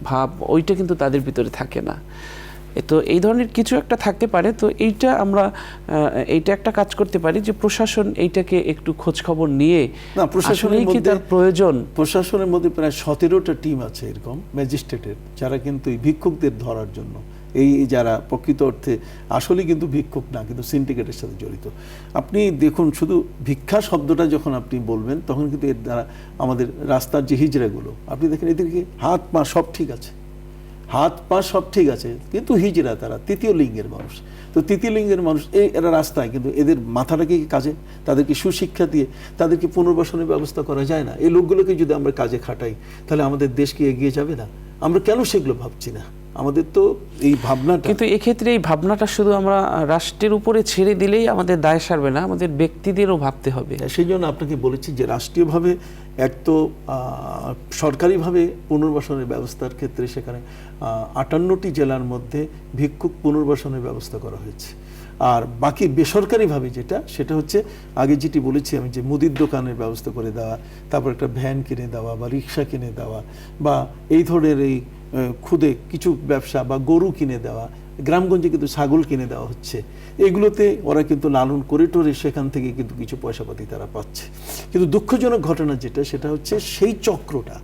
ভাব, ওইটা কিন্তু তাদের ভিতরে থাকে না। তো এই ধরনের কিছু একটা থাকতে পারে। তো এইটা আমরা এইটা একটা কাজ করতে পারি যে প্রশাসন এইটাকে একটু খোঁজ খবর নিয়ে, না প্রশাসনের মধ্যে তার প্রয়োজন, প্রশাসনের মধ্যে প্রায় 17টা টিম আছে এরকম ম্যাজিস্ট্রেটের, যারা কিন্তু এই ভিক্ষুকদের ধরার জন্য, এই যারা প্রকৃত অর্থে আসলে কিন্তু ভিক্ষুক না, কিন্তু সিন্ডিকেটের সাথে জড়িত। আপনি দেখুন, শুধু ভিক্ষা শব্দটা যখন আপনি বলবেন, তখন কিন্তু এর দ্বারা আমাদের রাস্তার যে হিজড়াগুলো, আপনি দেখেন এদেরকে হাত পা সব ঠিক আছে, হাত পা সব ঠিক আছে, কিন্তু হিজড়া, তারা তৃতীয় লিঙ্গের মানুষ। তো তৃতীয় লিঙ্গের মানুষ এরা রাস্তায়, কিন্তু এদের মাথাটাকে কাজে, তাদেরকে সুশিক্ষা দিয়ে তাদেরকে পুনর্বাসনের ব্যবস্থা করা যায় না? এই লোকগুলোকে যদি আমরা কাজে খাটাই, তাহলে আমাদের দেশ কি এগিয়ে যাবে না? আমরা কেন সেগুলো ভাবছি না? আমাদের তো এই ভাবনাটা, কিন্তু এক্ষেত্রে এই ভাবনাটা শুধু আমরা রাষ্ট্রের উপরে ছেড়ে দিলেই আমাদের দায় সারবে না, আমাদের ব্যক্তিদেরও ভাবতে হবে। সেই জন্য আপনাকে বলেছি যে রাষ্ট্রীয়ভাবে এক তো সরকারিভাবে পুনর্বাসনের ব্যবস্থার ক্ষেত্রে সেখানে 58টি জেলার মধ্যে ভিক্ষুক পুনর্বাসনের ব্যবস্থা করা হয়েছে। আর বাকি বেসরকারিভাবে যেটা, সেটা হচ্ছে আগে যেটি বলেছি আমি, যে মুদির দোকানের ব্যবস্থা করে দেওয়া, তারপর একটা ভ্যান কিনে দেওয়া বা রিক্সা কিনে দেওয়া, বা এই ধরনের এই খুদে কিছু ব্যবসা বা গরু কিনে দেওয়া, গ্রামগঞ্জে কিন্তু ছাগল কিনে দেওয়া হচ্ছে। এগুলোতে ওরা কিন্তু লালন করে টোরে সেখান থেকে কিন্তু কিছু পয়সাপাতি তারা পাচ্ছে। কিন্তু দুঃখজনক ঘটনা যেটা, সেটা হচ্ছে সেই চক্রটা,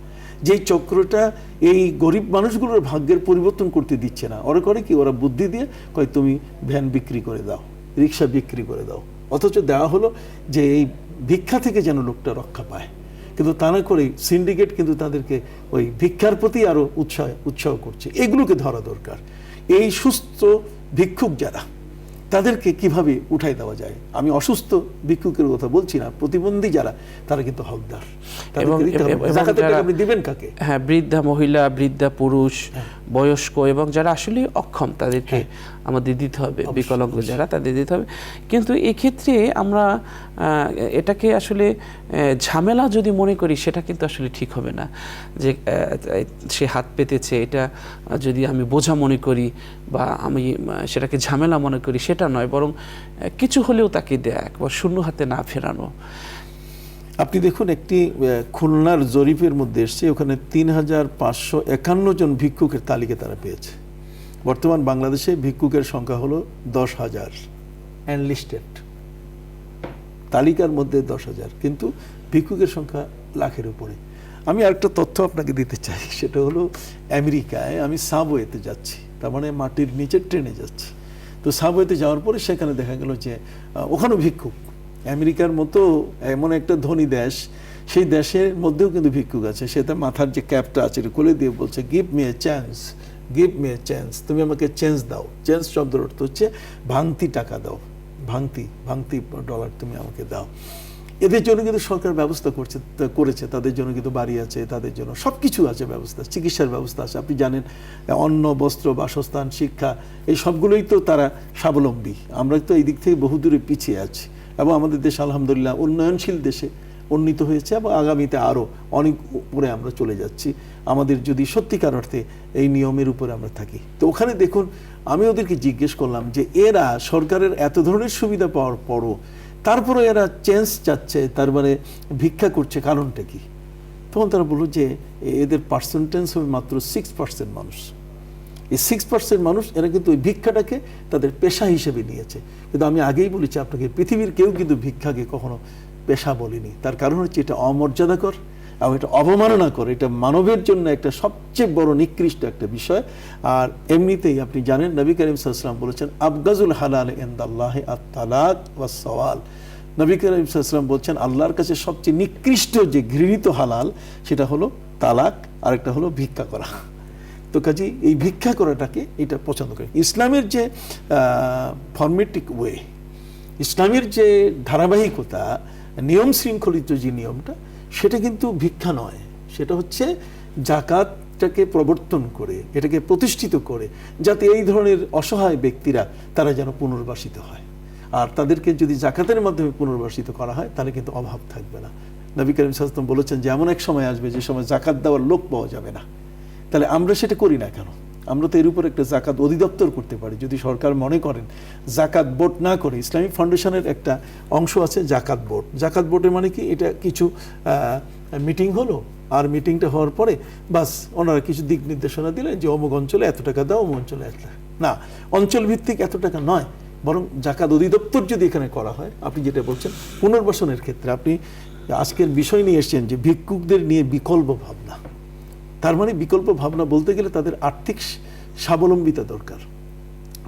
যেই চক্রটা এই গরিব মানুষগুলোর ভাগ্যের পরিবর্তন করতে দিচ্ছে না। ওরা করে কি, ওরা বুদ্ধি দিয়ে কয় তুমি ভ্যান বিক্রি করে দাও, রিক্সা বিক্রি করে দাও, অথচ দেওয়া হলো যে এই ভিক্ষা থেকে যেন লোকটা রক্ষা পায়। কিন্তু তা না করে সিন্ডিকেট কিন্তু তাদেরকে ওই ভিক্ষার প্রতি আরো উৎসাহ করছে। এগুলোকে ধরা দরকার। এই সুস্থ ভিক্ষুক যারা, তাদেরকে কিভাবে উঠাই দেওয়া যায়? আমি অসুস্থ ভিক্ষুকের কথা বলছি না, প্রতিবন্ধী যারা, তারা কিন্তু হকদার। জাকাতের টাকা আপনি দিবেন কাকে? হ্যাঁ, বৃদ্ধা মহিলা, বৃদ্ধা পুরুষ, বয়স্ক এবং যারা আসলে অক্ষম, তাদেরকে আমাদের দিতে হবে। বিকলাঙ্গ যারা, তাদের দিতে হবে। কিন্তু এক্ষেত্রে আমরা এটাকে আসলে ঝামেলা যদি মনে করি, সেটা কিন্তু আসলে ঠিক হবে না। যে সে হাত পেতেছে, এটা যদি আমি বোঝা মনে করি বা আমি সেটাকে ঝামেলা মনে করি, সেটা নয়, বরং কিছু হলেও তাকে দেয়া, একবার শূন্য হাতে না ফেরানো। আপনি দেখুন, একটি খুলনার জরিপের মধ্যে এসছে, ওখানে 3551 জন ভিক্ষুকের তালিকা তারা পেয়েছে। বর্তমান বাংলাদেশে ভিক্ষুকের সংখ্যা হলো 10,000 এনলিস্টেড, তালিকার মধ্যে 10,000, কিন্তু ভিক্ষুকের সংখ্যা লাখের উপরে। আমি আরেকটা তথ্য আপনাকে দিতে চাই, সেটা হলো আমেরিকায় আমি সাবওয়েতে যাচ্ছি, তার মানে মাটির নিচে ট্রেনে যাচ্ছি। তো সাবওয়েতে যাওয়ার পরে সেখানে দেখা গেল যে ওখানেও ভিক্ষুক। আমেরিকার মতো এমন একটা ধনী দেশ, সেই দেশের মধ্যেও কিন্তু ভিক্ষুক আছে। সে তার মাথার যে ক্যাপটা আছে এটা খুলে দিয়ে বলছে, give me a chance, give me a chance, তুমি আমাকে চেঞ্জ দাও। চেঞ্জ শব্দের অর্থ হচ্ছে ভাঙতি টাকা দাও, ভাঙতি ডলার তুমি আমাকে দাও। এদের জন্য কিন্তু সরকার ব্যবস্থা করেছে, তাদের জন্য কিন্তু বাড়ি আছে, তাদের জন্য সব কিছু আছে ব্যবস্থা, চিকিৎসার ব্যবস্থা আছে। আপনি জানেন, অন্ন, বস্ত্র, বাসস্থান, শিক্ষা, এই সবগুলোই তো তারা স্বাবলম্বী। আমরা তো এই দিক থেকে বহুদূরে পিছিয়ে আছি, এবং আমাদের দেশ আলহামদুলিল্লাহ উন্নয়নশীল দেশে উন্নীত হয়েছে, এবং আগামীতে আরও অনেক উপরে আমরা চলে যাচ্ছি, আমাদের যদি সত্যিকার অর্থে এই নিয়মের উপরে আমরা থাকি। তো ওখানে দেখুন, আমি ওদেরকে জিজ্ঞেস করলাম যে এরা সরকারের এত ধরনের সুবিধা পাওয়ার পরও তারপরে এরা চেঞ্জ চাচ্ছে, তার মানে ভিক্ষা করছে, কারণটা কি? তখন তারা বলল যে এদের পার্সেন্টেজ হবে মাত্র 6% মানুষ। এই 6% মানুষ, এরা কিন্তু ওই ভিক্ষাটাকে তাদের পেশা হিসেবে নিয়েছে। কিন্তু আমি আগেই বলেছি আপনাকে, পৃথিবীর কেউ কিন্তু ভিক্ষাকে কখনো পেশা বলেনি। তার কারণ হচ্ছে এটা অমর্যাদাকর এবং এটা অবমাননাকর, এটা মানবের জন্য একটা সবচেয়ে বড় নিকৃষ্ট একটা বিষয়। আর এমনিতেই আপনি জানেন, নবী করিম সাল্লাল্লাহু আলাইহি ওয়াসাল্লাম বলেছেন, আবগাজুল হালাল ইনদাল্লাহি আত-তালাক ওয়াস সাওয়াল। নবী করিম সাল্লাল্লাহু আলাইহি ওয়াসাল্লাম বলছেন, আল্লাহর কাছে সবচেয়ে নিকৃষ্ট যে ঘৃণিত হালাল, সেটা হলো তালাক, আর একটা হলো ভিক্ষা করা। তো কাজে এই ভিক্ষা করাটাকে এটা পছন্দ করে। ইসলামের যে ফরমেটিক ওয়ে, ইসলামের যে ধারাবাহিকতা, নিয়ম শৃঙ্খলিত যে নিয়মটা, সেটা কিন্তু ভিক্ষা নয়, সেটা হচ্ছে জাকাতটাকে প্রবর্তন করে, এটাকে প্রতিষ্ঠিত করে, যাতে এই ধরনের অসহায় ব্যক্তিরা তারা যেন পুনর্বাসিত হয়। আর তাদেরকে যদি জাকাতের মাধ্যমে পুনর্বাসিত করা হয়, তাহলে কিন্তু অভাব থাকবে না। নবী করিম সাল্লাল্লাহু আলাইহি ওয়াসাল্লাম বলেছেন যে এমন এক সময় আসবে যে সময় জাকাত দেওয়ার লোক পাওয়া যাবে না। তাহলে আমরা সেটা করি না কেন? আমরা তো এর উপর একটা জাকাত অধিদপ্তর করতে পারি। যদি সরকার মনে করেন জাকাত বোর্ড না করে, ইসলামিক ফাউন্ডেশনের একটা অংশ আছে জাকাত বোর্ড। জাকাত বোর্ডের মানে কি, এটা কিছু মিটিং হলো, আর মিটিংটা হওয়ার পরে বাস ওনারা কিছু দিক নির্দেশনা দিলেন যে অমুক অঞ্চলে এত টাকা দাও, অমুক অঞ্চলে এত টাকা না, অঞ্চল ভিত্তিক এত টাকা নয়, বরং জাকাত অধিদপ্তর যদি এখানে করা হয়, আপনি যেটা বলছেন পুনর্বাসনের ক্ষেত্রে, আপনি আজকের বিষয় নিয়ে এসেছেন যে ভিক্ষুকদের নিয়ে বিকল্প ভাবনা। তার মানে বিকল্প ভাবনা বলতে গেলে তাদের আর্থিক স্বাবলম্বিতা দরকার।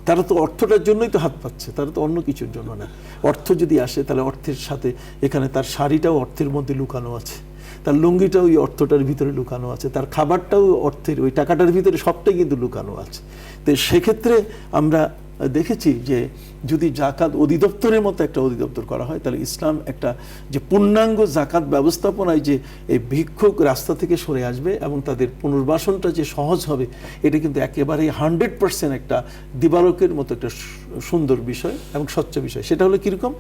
তারা তো অর্থটার জন্যই তো হাত পাচ্ছে, তারা তো অন্য কিছুর জন্য না। অর্থ যদি আসে, তাহলে অর্থের সাথে এখানে তার শাড়িটাও অর্থের মধ্যে লুকানো আছে, তার লুঙ্গিটাও ওই অর্থটার ভিতরে লুকানো আছে, তার খাবারটাও অর্থের ওই টাকাটার ভিতরে সবটাই কিন্তু লুকানো আছে। তো সেক্ষেত্রে আমরা দেখেছি যে যদি জাকাত অধিদপ্তরের মতো একটা অধিদপ্তর করা হয়, তাহলে ইসলাম একটা যে পূর্ণাঙ্গ জাকাত ব্যবস্থাপনায় যে এই ভিক্ষুক রাস্তা থেকে সরে আসবে এবং তাদের পুনর্বাসনটা যে সহজ হবে, এটা কিন্তু একেবারে 100% একটা দিবালোকের মতো একটা সুন্দর বিষয় এবং স্বচ্ছ বিষয়। সেটা হলো কীরকম,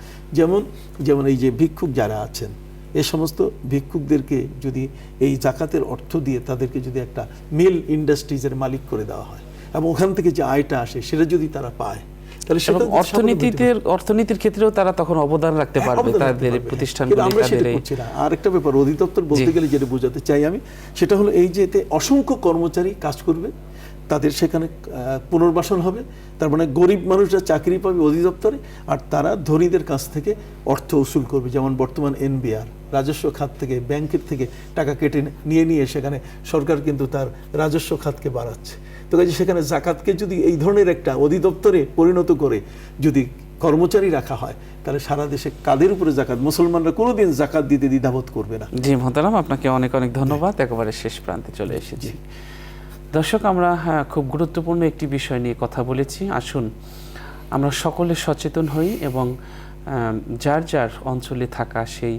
যেমন এই যে ভিক্ষুক যারা আছেন, এই সমস্ত ভিক্ষুকদেরকে যদি এই জাকাতের অর্থ দিয়ে তাদেরকে যদি একটা মিল ইন্ডাস্ট্রিজের মালিক করে দেওয়া হয় এবং ওখান থেকে যে আয়টা আসে সেটা যদি তারা পায়, তাহলে সেটা অর্থনীতির ক্ষেত্রেও তারা তখন অবদান রাখতে পারবে তাদের প্রতিষ্ঠানগুলো। আমরা সেটা করছি না। আর একটা ব্যাপার অধিদপ্তর বলতে গেলে যেটা বোঝাতে চাই আমি, সেটা হলো এই যে এতে অসংখ্য কর্মচারী কাজ করবে, তাদের সেখানে পুনর্বাসন হবে, তার মানে গরিব মানুষরা চাকরি পাবে অধিদপ্তরে, আর তারা ধনীদের কাছ থেকে অর্থ উসুল করবে। যেমন বর্তমান এনবিআর রাজস্ব খাত থেকে, ব্যাংকের থেকে টাকা কেটে নিয়ে সেখানে সরকার কিন্তু তার রাজস্ব খাতকে বাড়াচ্ছে। তো কাজে সেখানে জাকাতকে যদি এই ধরনের একটা অধিদপ্তরে পরিণত করে যদি কর্মচারী রাখা হয়, তাহলে সারা দেশে কাদের উপরে জাকাত, মুসলমানরা কোনোদিন জাকাত দিতে দ্বিধাবোধ করবে না। জি মোহতারাম, আপনাকে অনেক অনেক ধন্যবাদ। একেবারে শেষ প্রান্তে চলে এসেছি। দর্শক, আমরা খুব গুরুত্বপূর্ণ একটি বিষয় নিয়ে কথা বলেছি। আসুন আমরা সকলে সচেতন হই এবং যার যার অঞ্চলে থাকা সেই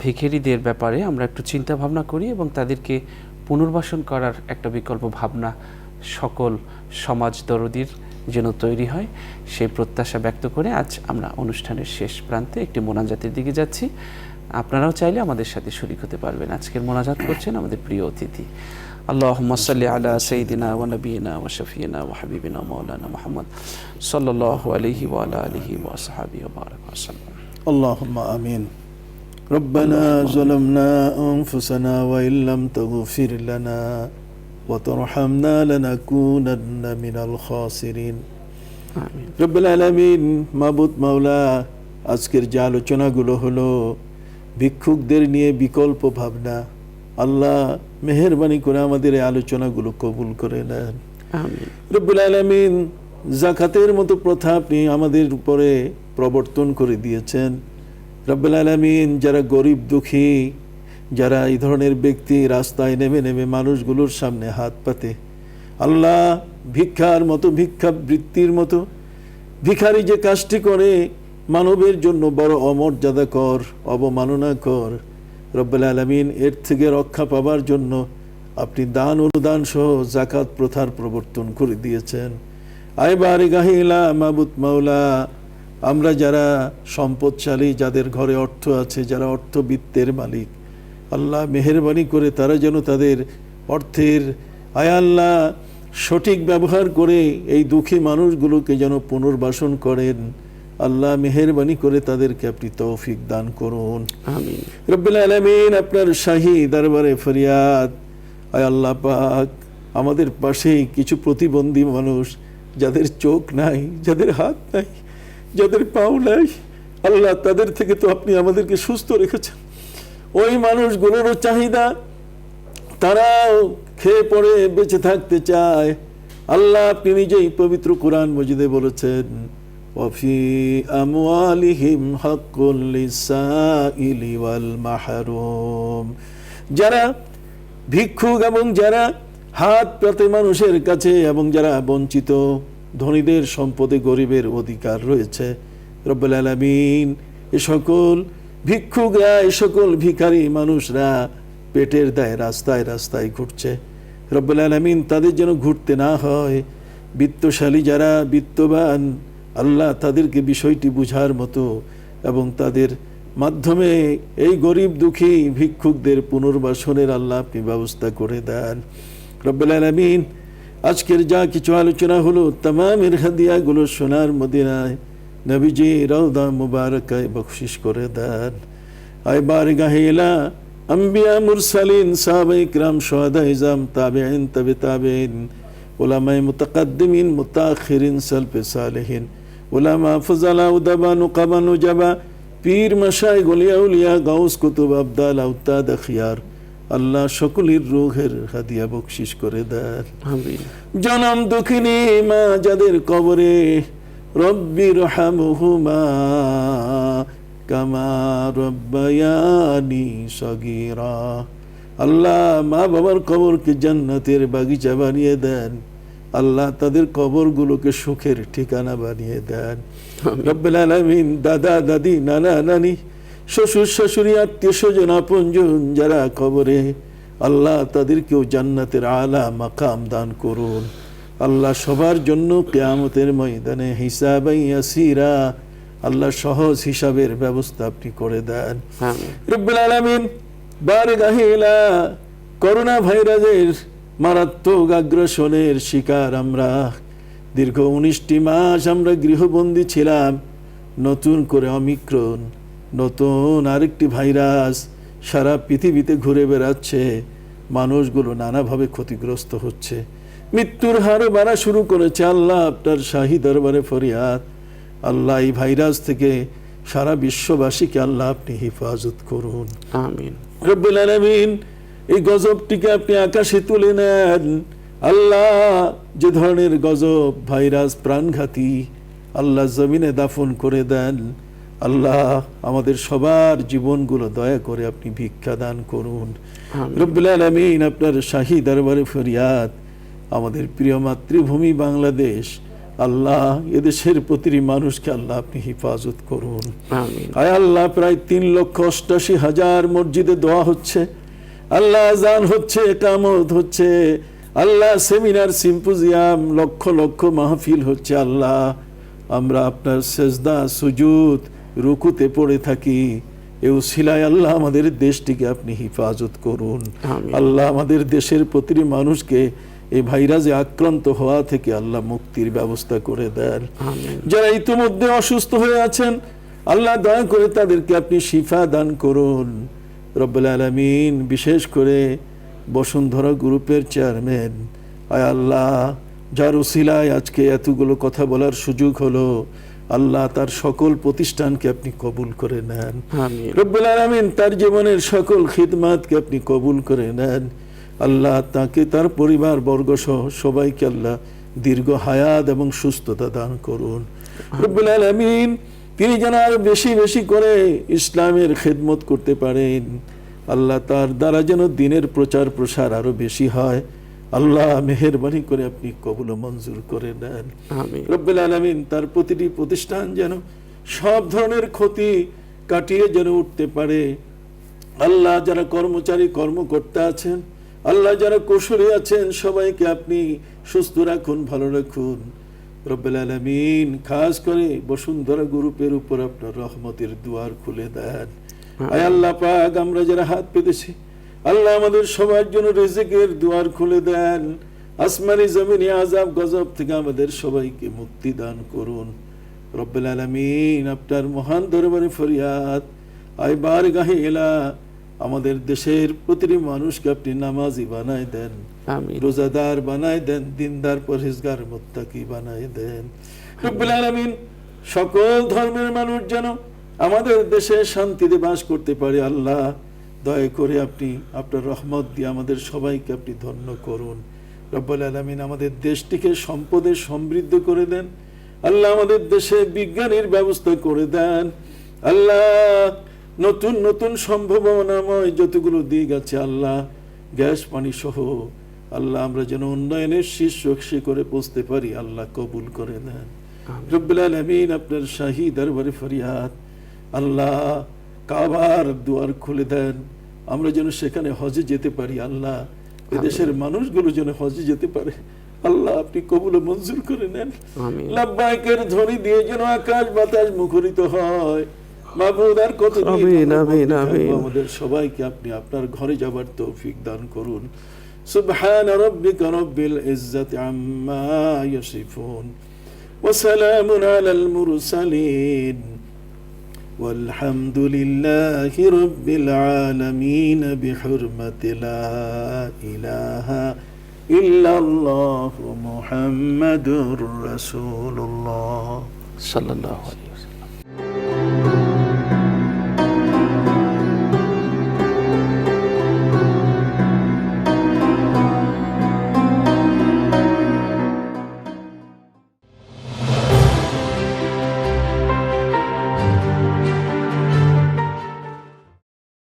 ভিখারিদের ব্যাপারে আমরা একটু চিন্তা ভাবনা করি এবং তাদেরকে পুনর্বাসন করার একটা বিকল্প ভাবনা সকল সমাজ দরদির যেন তৈরি হয়, সেই প্রত্যাশা ব্যক্ত করে আজ আমরা অনুষ্ঠানের শেষ প্রান্তে একটি মোনাজাতের দিকে যাচ্ছি। আপনারাও চাইলে আমাদের সাথে শরীক হতে পারবেন। আজকের মোনাজাত করছেন আমাদের প্রিয় অতিথি। আল্লাহুম্মা সাল্লি আলা সাইয়্যিদিনা ওয়া নাবিয়িনা ওয়া শাফিয়িনা ওয়া হাবিবিনা মাওলানা মুহাম্মদ সাল্লাল্লাহু আলাইহি ওয়া আলা আলিহি ওয়া আসহাবিহি ওয়া বারাকা ওয়া সাল্লাম। আল্লাহুম্মা আমিন। ربنا ظلمنا أنفسنا وإن لم تغفر لنا وترحمنا لنكونن من الخاسرين آمين رب العالمين। মাবুদ মাওলা, আজকের যে আলোচনাগুলো হলো ভিক্ষুকদের নিয়ে বিকল্প ভাবনা, আল্লাহ মেহেরবানি করে আমাদের এই আলোচনাগুলো কবুল করে নেন আমিন। রব্বুল আলামিন, যাকাতের মতো প্রথা আপনি আমাদের উপরে প্রবর্তন করে দিয়েছেন রব্বুল আলামিন। যারা গরিব দুঃখী, যারা এই ধরনের ব্যক্তি রাস্তায় নেমে মানুষগুলোর সামনে হাত পাতে, আল্লাহ ভিক্ষার মতো, ভিক্ষা বৃত্তির মতো ভিখারি যে কাজটি করে মানবের জন্য বড় অমর্যাদাকর, অবমাননাকর, রব্বুল আলামিন এর থেকে রক্ষা পাবার জন্য আপনি দান অনুদান সহ জাকাত প্রথার প্রবর্তন করে দিয়েছেন। আইবারে গাহিলা মাবুদ মাওলা, আমরা যারা সম্পদশালী, যাদের ঘরে অর্থ আছে, যারা অর্থবিত্তের মালিক, আল্লাহ মেহেরবানি করে তারা যেন তাদের অর্থের আল্লাহ সঠিক ব্যবহার করে এই দুঃখী মানুষগুলোকে যেন পুনর্বাসন করেন। আল্লাহ মেহেরবানি করে তাদেরকে আপনি তৌফিক দান করুন আমিন রব্বুল আলামিন। আপনার শাহী দরবারে ফরিয়াদ, আল্লাহ পাক, আমাদের পাশেই কিছু প্রতিবন্ধী মানুষ, যাদের চোখ নাই, যাদের হাত নাই, যাদের পাও নাই, আল্লাহ তাদের থেকে তো আপনি আমাদেরকে সুস্থ রেখেছেন। ওই মানুষগুলোরও চাহিদা, তারাও খেয়ে পড়ে বেঁচে থাকতে চায়। আল্লাহ আপনি নিজেই পবিত্র কোরআন মজিদে বলেছেন, ওয়াফি আমওয়ালিহিম হাক্কুল লিসাইলি ওয়াল মাহরুম। যারা ভিক্ষুক এবং যারা হাত পাতে মানুষের কাছে এবং যারা বঞ্চিত, ধনীদের সম্পদে গরিবের অধিকার রয়েছে। রব্বুল আলামিন, এ সকল ভিক্ষুকরা, এ সকল ভিখারি মানুষরা পেটের দায়ে রাস্তায় রাস্তায় ঘুরছে। রব্বুল আলামিন তাদের যেন ঘুরতে না হয়। বিত্তশালী যারা, বিত্তবান, আল্লাহ তাদেরকে বিষয়টি বুঝার মতো এবং তাদের মাধ্যমে এই গরিব দুঃখী ভিক্ষুকদের পুনর্বাসনের আল্লাহ আপনি ব্যবস্থা করে দেন রব্বুল আলামিন। আজকের যা কিছু আলোচনা হলো, তামামের হাদিয়াগুলো সোনার মদিনায় নবীজি রওদা মুবারকায় বখশিশ করে দেন। আয় বারগাহে ইলা আম্বিয়া মুরসালিন, সাহাবায়ে কিরাম, শুহাদায়ে ইজম, তাবেঈন, তাবে তাবেঈন, উলামায়ে মুতাকাদ্দিমিন, মুতাআখিরিন, সালফে সালেহিন, উলামা ফুজালা, উদাবা, নুকাবা, নুজাবা, পীর, মাশায়েখ, ওলিয়া উলিয়া, গাউস, কুতুব, আবদাল, আউতাদ, খিয়ার, আল্লাহ সকলের রূহের হাদিয়া বখশিশ করে দেন আমিন। জনম দুঃখিনী মা যাদের কবরে, রব্বি রহামহুমা, কামা রব্বায়ানি সগীরা। আল্লাহ মা বাবার কবরকে জান্নাতের বাগিচা বানিয়ে দেন। আল্লাহ তাদের কবরগুলোকে সুখের ঠিকানা বানিয়ে দেন। রব্বুল আলামিন দাদা দাদি নানা নানি শ্বশুর শাশুড়ি আত্মীয় স্বজন আপনজন যারা কবরে, আল্লাহ তাদেরকেও জান্নাতের আলা মাকাম দান করুন। আল্লাহ সবার জন্য কিয়ামতের ময়দানে হিসাবাই ইয়াসিরা, আল্লাহ সহজ হিসাবের ব্যবস্থা আপনি করে দেন। রব্বুল আলামিন বারগাহিলা করোনা ভাইরাসের মারাত্মক আগ্রাসনের শিকার আমরা, দীর্ঘ 19টি মাস আমরা গৃহবন্দী ছিলাম। নতুন করে অমিক্রন, নতুন আরেকটি ভাইরাস সারা পৃথিবীতে ঘুরে বেড়াচ্ছে। মানুষগুলো নানাভাবে ক্ষতিগ্রস্ত হচ্ছে, মৃত্যুর হার বাড়া শুরু করেছে। আল্লাহ আপনার শাহী দরবারে ফরিয়াদ, আল্লাহ এই ভাইরাস থেকে সারা বিশ্ববাসীকে আল্লাহ আপনি হেফাজত করুন, আমিন। রব্বুল আলামিন এই গজবটিকে আপনি আকাশে তুলে নেন। আল্লাহ যে ধরনের গজব ভাইরাস প্রাণঘাতী, আল্লাহ জমিনে দাফন করে দেন। আল্লাহ আমাদের সবার জীবনগুলো দয়া করে আপনি ভিক্ষা দান করুন, রব্বুল আলামিন। আপনার শাহী দরবারে ফরিয়াদ, আমাদের প্রিয় মাতৃভূমি বাংলাদেশ, আল্লাহ এদেশের প্রতিটি মানুষকে আল্লাহ আপনি হেফাজত করুন, আমিন। আয় আল্লাহ প্রায় 3,88,000 মসজিদে দোয়া হচ্ছে, আল্লাহ আযান হচ্ছে, ইকামত হচ্ছে, আল্লাহ সেমিনার সিম্পোজিয়াম লক্ষ লক্ষ মাহফিল হচ্ছে। আল্লাহ আমরা আপনার সেজদা সুজুদ রুকুতে পড়ে থাকি, এ উসিলায় আল্লাহ আমাদের দেশটিকে আপনি হেফাজত করুন। আল্লাহ আমাদের দেশের প্রতিটি মানুষকে এই ভাইরাসে আক্রান্ত হওয়া থেকে আল্লাহ মুক্তির ব্যবস্থা করে দেন। যারা ইতিমধ্যে অসুস্থ হয়ে আছেন, আল্লাহ দয়া করে তাদেরকে আপনি শিফা দান করুন, রব্বুল আলামিন। বিশেষ করে বসুন্ধরা গ্রুপের চেয়ারম্যান, আয় আল্লাহ যার উসিলায় আজকে এতগুলো কথা বলার সুযোগ হলো, আল্লাহ তার সকল প্রতিষ্ঠানকে আপনি কবুল করে নেন, রব্বুল আলামিন। তার জীবনের সকল খিদমাতকে আপনি কবুল করে নেন। আল্লাহ তাকে তার পরিবার বর্গ সহ সবাইকে আল্লাহ দীর্ঘ হায়াত এবং সুস্থতা দান করুন, রব্বুল আলামিন। তিনি যেন আরো বেশি বেশি করে ইসলামের খেদমত করতে পারেন। আল্লাহ তার দ্বারা যেন দিনের প্রচার প্রসার আরো বেশি হয়। আল্লাহ মেহেরবানি করে আপনি কবুল মঞ্জুর করে নেন, রব্বুল আলামিন। তার প্রতিটি প্রতিষ্ঠান যেন সব ধরনের ক্ষতি কাটিয়ে যেন উঠতে পারে। আল্লাহ যারা কর্মচারী কর্মকর্তা আছেন, আল্লাহ যারা কুশলী আছেন, সবাইকে আপনি সুস্থ রাখুন, ভালো রাখুন, রব্বুল আলামিন। খাস করে বসুন্ধরা গ্রুপের উপর আপনার রহমতের দুয়ার খুলে দেন। আয় আল্লাহ পাক, আমরা যারা হাত পেতেছি, আল্লাহ আমাদের সবার জন্য রিজিকের দুয়ার খুলে দেন। আসমানি জমিনি আযাব গজব থেকে আমাদের সবাইকে মুক্তি দান করুন, রব্বুল আলামিন। আপনার মহান দরবারে ফরিয়াদ, আয় বারগাহে ইলা আমাদের দেশের প্রতিটি মানুষকে আপনি নামাজি বানায় দেন, রোজাদার বানায় দেন, দিনদার পরহেজগার মুত্তাকি বানায় দেন, রব্বুল আলামিন। সকল ধর্মের মানুষ যেন আমাদের দেশে শান্তিতে বাস করতে পারে। আল্লাহ দয়া করে আপনি আপনার রহমত দিয়ে আমাদের সবাইকে আপনি ধন্য করুন, রব্বুল আলামিন। আমাদের দেশটিকে সম্পদে সমৃদ্ধ করে দেন। আল্লাহ আমাদের দেশে বিজ্ঞানের ব্যবস্থা করে দেন। আল্লাহ নতুন নতুন সম্ভাবনাময় যতগুলো দিক আছে, আল্লাহ গ্যাস পানি সহ, আল্লাহ আমরা যেন উন্নয়নের শীর্ষ শিখরে পৌঁছতে পারি, আল্লাহ কবুল করে নেন, রব্বুল আলামিন। আপনার শাহী দরবারে ফরিয়াদ, আল্লাহ কাবার দুয়ার খুলে দেন, আমরা যেন সেখানে হজে যেতে পারি। আল্লাহ এদেশের মানুষগুলো যেন হজে যেতে পারে, আল্লাহ আপনি কবুল মঞ্জুর করে নেন। লাব্বাইকের ধ্বনি দিয়ে যেন আকাশ বাতাস মুখরিত হয়। মাবুদ আর কত আমাদের সবাইকে আপনি আপনার ঘরে যাবার তৌফিক দান করুন। সুবহান রাব্বিকা রাব্বিল ইজ্জাতি আম্মা ইয়াসিফুন ওয়া সালামুন আলাল মুরসালিন walhamdulillahi rabbil alamin bihurmati la ilaha illallah muhammadur rasulullah sallallahu alaihi